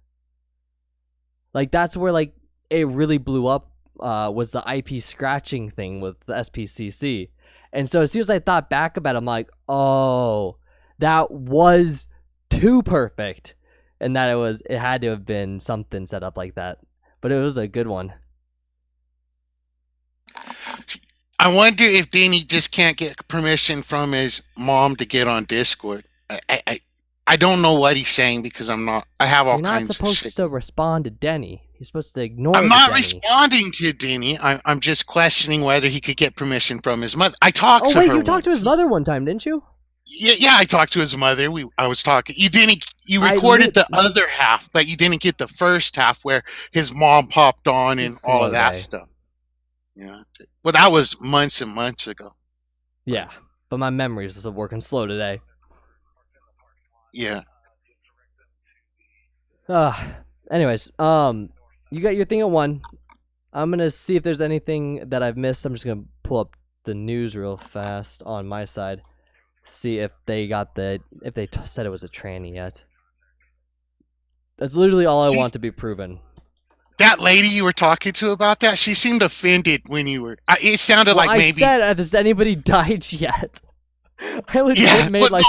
Like that's where like it really blew up was the IP scratching thing with the SPCC. And so as soon as I thought back about it, I'm like, oh, that was too perfect. And that it had to have been something set up like that. But it was a good one. I wonder if Danny just can't get permission from his mom to get on Discord. I don't know what he's saying because I have all kinds of shit. You're not supposed to respond to Denny. You're supposed to ignore I'm not Denny. responding to Denny. I'm just questioning whether he could get permission from his mother. I talked to her. Oh, wait, you talked to his mother one time, didn't you? Yeah, I talked to his mother. I was talking. You recorded the other half, but you didn't get the first half where his mom popped on and all of that stuff. Yeah. Well, that was months and months ago. Yeah, but my memory is just working slow today. Yeah. Anyways, you got your thing at 1. I'm gonna see if there's anything that I've missed. I'm just gonna pull up the news real fast on my side, see if they said it was a tranny yet. That's literally all I want to be proven. That lady you were talking to about that, she seemed offended when you were. It sounded like maybe. I said, has anybody died yet? I legit made like.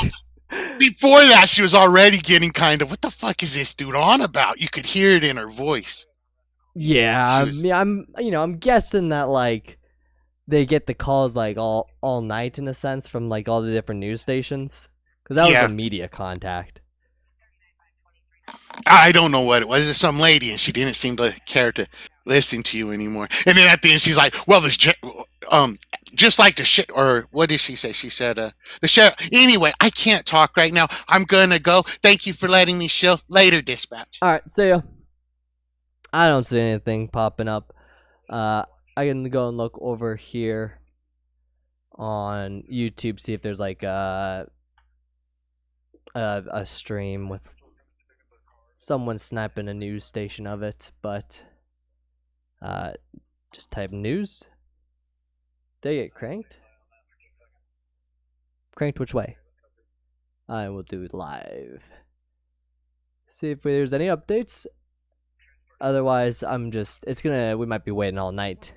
Before that, she was already getting kind of, what the fuck is this dude on about? You could hear it in her voice. Yeah, I'm guessing that like they get the calls like all night in a sense from like all the different news stations because that was a media contact. I don't know what it was. It's some lady, and she didn't seem to care to listen to you anymore. And then at the end, she's like, "Well, there's just like the shit," or what did she say? She said, "The sheriff." Anyway, I can't talk right now. I'm gonna go. Thank you for letting me chill. Later, dispatch. All right, see ya. I don't see anything popping up. I can go and look over here on YouTube, see if there's like a stream with someone sniping a news station of it, but just type news. They get cranked. Cranked which way? I will do it live. See if there's any updates. Otherwise, we might be waiting all night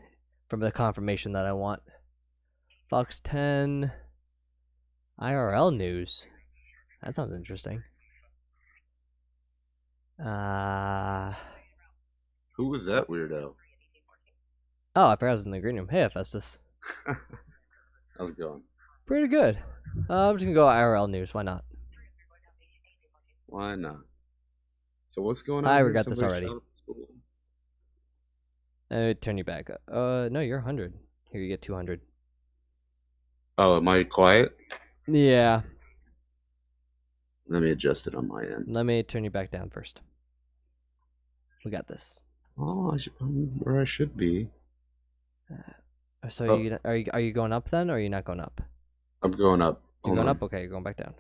for the confirmation that I want. Fox 10 IRL news. That sounds interesting. Who was that weirdo? Oh, I forgot I was in the green room. Hey, Festus. How's it going? Pretty good. I'm just gonna go IRL news. Why not? Why not? So what's going on? I here? got this Somebody already. shot Turn you back up. No, you're 100. Here, you get 200. Oh, am I quiet? Yeah. Let me adjust it on my end. Let me turn you back down first. We got this. Oh, I'm where I should be. So are you going up then, or are you not going up? I'm going up. You're going up? Okay, you're going back down.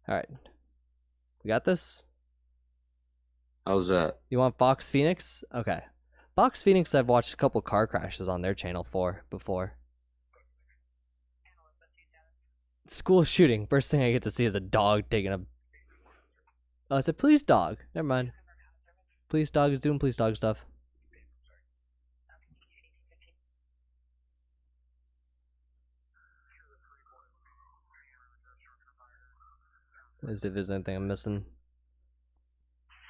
Alright. We got this? How's that? You want Fox Phoenix? Okay. Fox Phoenix, I've watched a couple car crashes on their channel before. School shooting. First thing I get to see is a dog taking a... Oh, I said police dog. Never mind. Police dog is doing police dog stuff. As if there's anything I'm missing.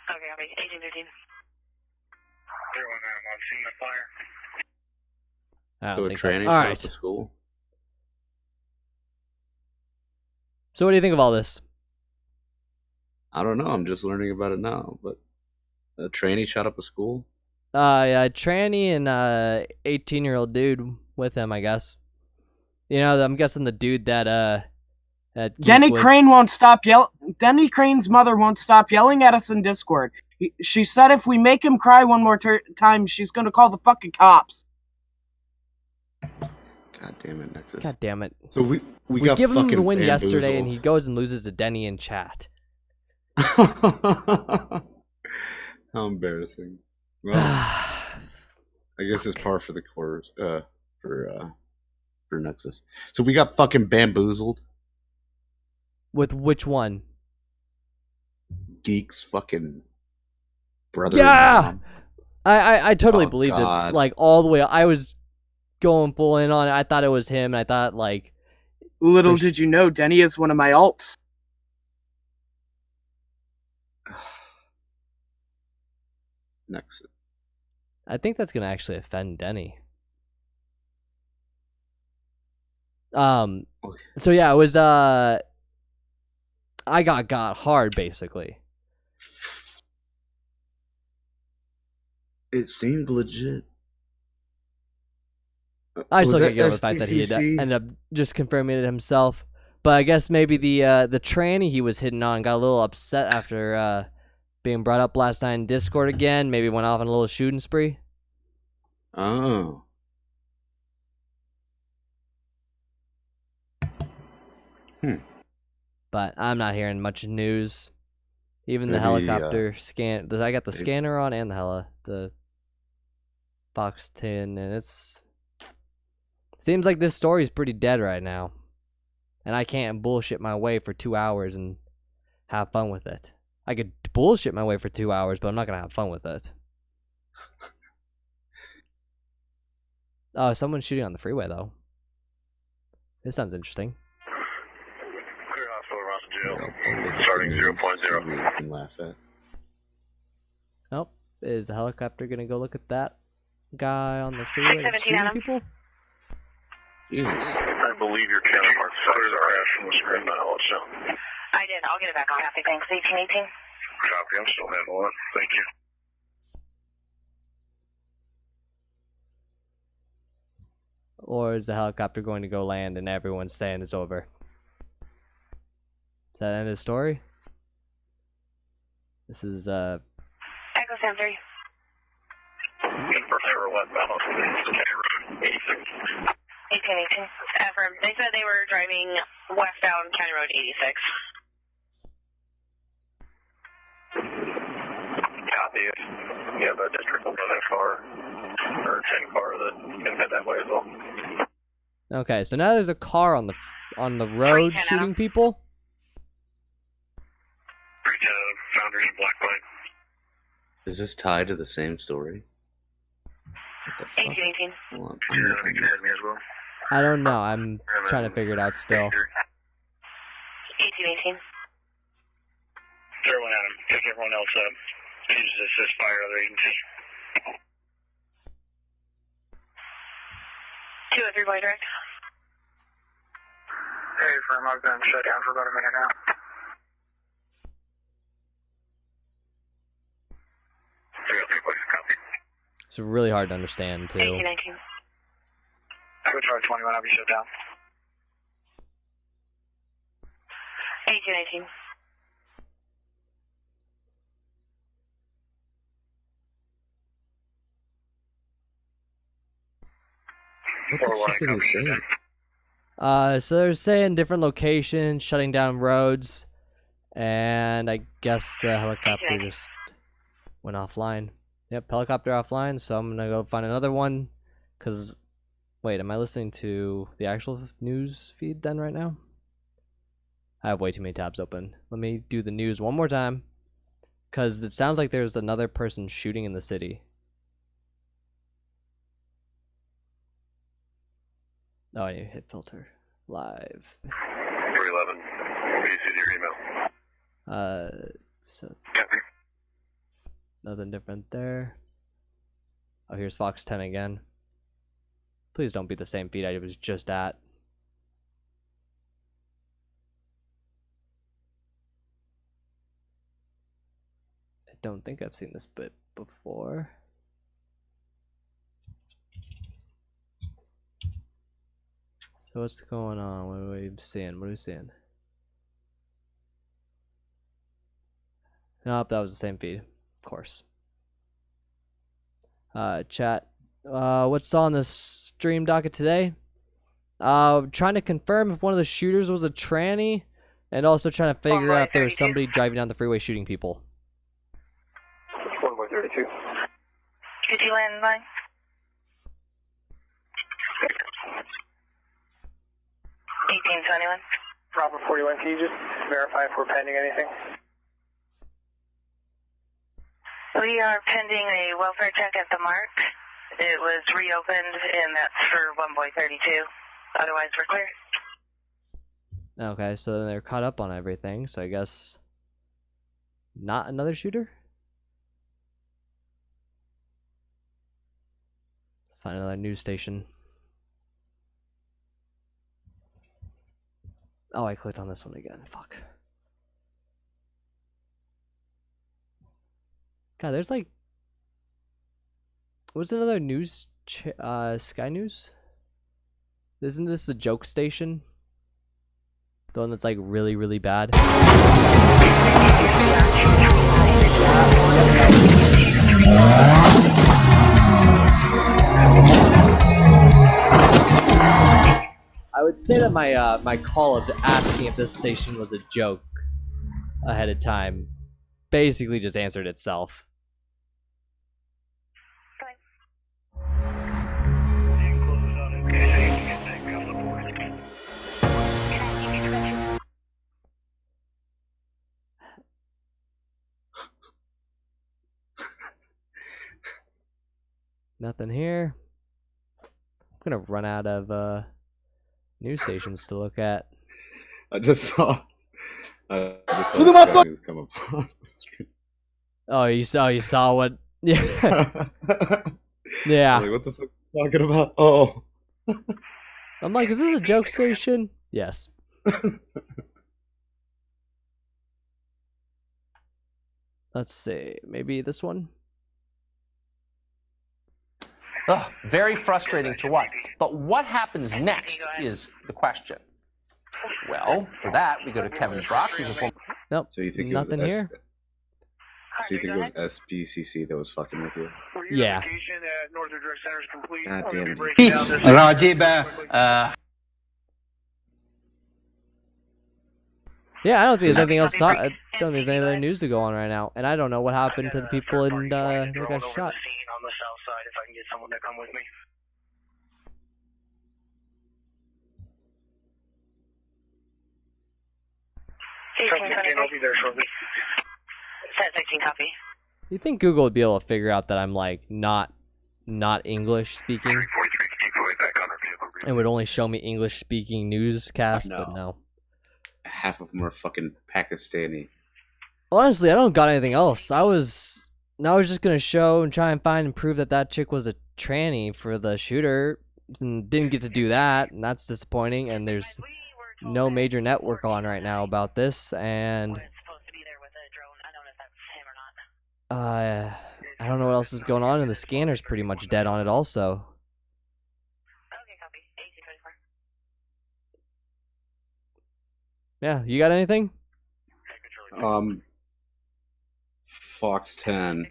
Okay, 1815. 019, I'm seeing the fire. I So don't a think so. tranny All shot up right. the school? So what do you think of all this? I don't know. I'm just learning about it now. But a tranny shot up a school? Yeah, tranny and 18-year-old dude with him, I guess. You know, I'm guessing the dude that Denny Crane won't stop Denny Crane's mother won't stop yelling at us in Discord. She said if we make him cry one more time, she's gonna call the fucking cops. God damn it, Nexus. God damn it. So we We give him the win yesterday, and he goes and loses to Denny in chat. How embarrassing. Well, I guess it's par for the course for Nexus. So we got fucking bamboozled. With which one? Geek's fucking brother. Yeah, I totally believed God. it. Like all the way. I was going full in on it. I thought it was him. And I thought like. Little did you know, Denny is one of my alts. Nexus. I think that's gonna actually offend Denny. So yeah, it was I got hard basically. It seemed legit. I still Was can't get over that the fact that he SPCC? ended up just confirming it himself. But I guess maybe the tranny he was hitting on got a little upset after being brought up last night in Discord again. Maybe went off on a little shooting spree. Oh. But I'm not hearing much news. Even the Maybe, helicopter scan. I got the scanner on and the Fox 10, and it's seems like this story's pretty dead right now. And I can't bullshit my way for 2 hours and have fun with it. I could bullshit my way for 2 hours, but I'm not gonna have fun with it. Oh, someone's shooting on the freeway though. This sounds interesting. Clear hospital around the jail. Starting 0.0. We can laugh at. Oh, is the helicopter gonna go look at that guy on the freeway 17 shooting Adam. people? Jesus. I believe your counterpart cleared the crash from the screen now, so. I did. I'll get it back on. Copy. Thanks. 1818. Copy. I'm still handling it. Thank you. Or is the helicopter going to go land and everyone's saying it's over? Is that the end of the story? This is Echo Sam 3. Prefer what balance? 1818. Affirm. They said they were driving westbound County Road 86. Copy. Yeah, the district will go that far, or 10 car that can head that way as well. Okay, so now there's a car on the road shooting people. Founders of Black Pine. Is this tied to the same story? 1818. Hold on. I don't know. I'm trying to figure it out still. 1818. Throw one at him. Pick everyone else up. Use assist fire other agencies. 203 Boy Direct. Hey, firm. I've been shut down for about a minute now. It's really hard to understand too. 1819. I would try 21. I'll be shut down. 1818. What the fuck are they saying? So they're saying different locations, shutting down roads, and I guess the helicopter just went offline. Yep, helicopter offline, so I'm gonna go find another one, cause, wait, am I listening to the actual news feed then right now? I have way too many tabs open. Let me do the news one more time, cause it sounds like there's another person shooting in the city. Oh, I need to hit filter. Live. 311. BC your email. So nothing different there. Oh, here's Fox 10 again. Please don't be the same feed I was just at. I don't think I've seen this bit before. So what's going on? What are we seeing? What are we seeing? Nope, that was the same feed, of course. Chat. What's on the stream docket today? Trying to confirm if one of the shooters was a tranny, and also trying to figure out if there was somebody driving down the freeway shooting people. 1.32. Could you land line? 1821. Proper 41. Can you just verify if we're pending anything? We are pending a welfare check at the Mark. It was reopened, and that's for 1.32. Otherwise, we're clear. Okay, so then they're caught up on everything, so I guess not another shooter? Let's find another news station. Oh, I clicked on this one again. Fuck. God, there's like... What's another news? Sky News? Isn't this the joke station? The one that's like really, really bad? I would say that my my call of asking if this station was a joke ahead of time basically just answered itself. Nothing here. I'm gonna run out of news stations to look at. I just saw Sky News come up on the screen. Oh, you saw what? Yeah. Yeah. Like, what the fuck are you talking about? Oh. I'm like, is this a joke station? Yes. Let's see. Maybe this one? Ugh, very frustrating to watch. But what happens next is the question. Well, for that, we go to Kevin Brock, who's a former... Nope, so you think nothing it was here? So you think it was SPCC that was fucking with you? Yeah. God damn it. Yeah, I don't think there's anything else to talk. I don't think there's any other news to go on right now, and I don't know what happened to the people in that got shot. On the south side, if I can get someone to come with me. I'll be there shortly. 10-16 copy. You think Google would be able to figure out that I'm like not English speaking, and would only show me English speaking newscasts? No. But no. Half of them are fucking Pakistani. Honestly, I don't got anything else. I was just gonna show and try and find and prove that chick was a tranny for the shooter, and didn't get to do that, and that's disappointing. And there's no major network on right now about this, and I don't know what else is going on, and the scanner's pretty much dead on it also. Yeah, you got anything? Fox 10.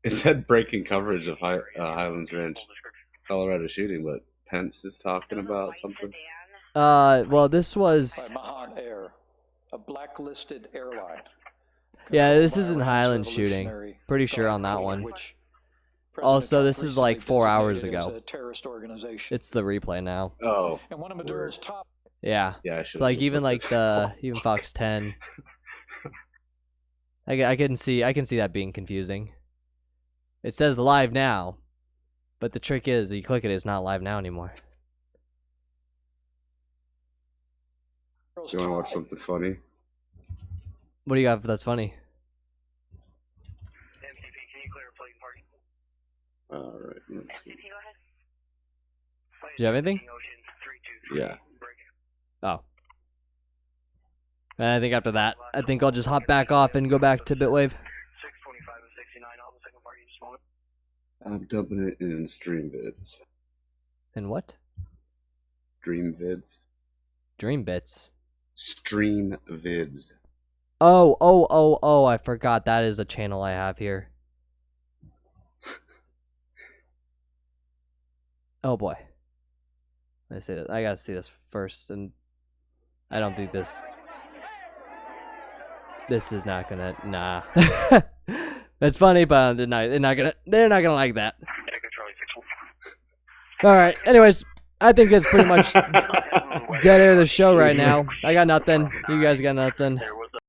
It said breaking coverage of Highlands Ranch, Colorado shooting, but Pence is talking about something. Well, this was Mahan Air, a blacklisted airline. Yeah, this isn't Highland shooting. Pretty sure on that one. Also, this is like 4 hours ago. It's the replay now. Oh. And one of Maduro's top. Yeah. Yeah. It's like even Fox 10. I can see that being confusing. It says live now, but the trick is you click it, it's not live now anymore. Do you want to watch something funny? What do you got that's funny? Alright, let's see. Do you have anything? Yeah. Oh. And I think after that, I think I'll just hop back off and go back to Bitwave. I'm dumping it in stream vids. In what? Dream vids. Dream bits. Stream vids. Oh, I forgot that is a channel I have here. Oh boy. I see that. I gotta see this first, and I don't think this is not gonna. Nah. That's funny, but they're not gonna like that. All right. Anyways, I think it's pretty much dead air the show right now. I got nothing. You guys got nothing.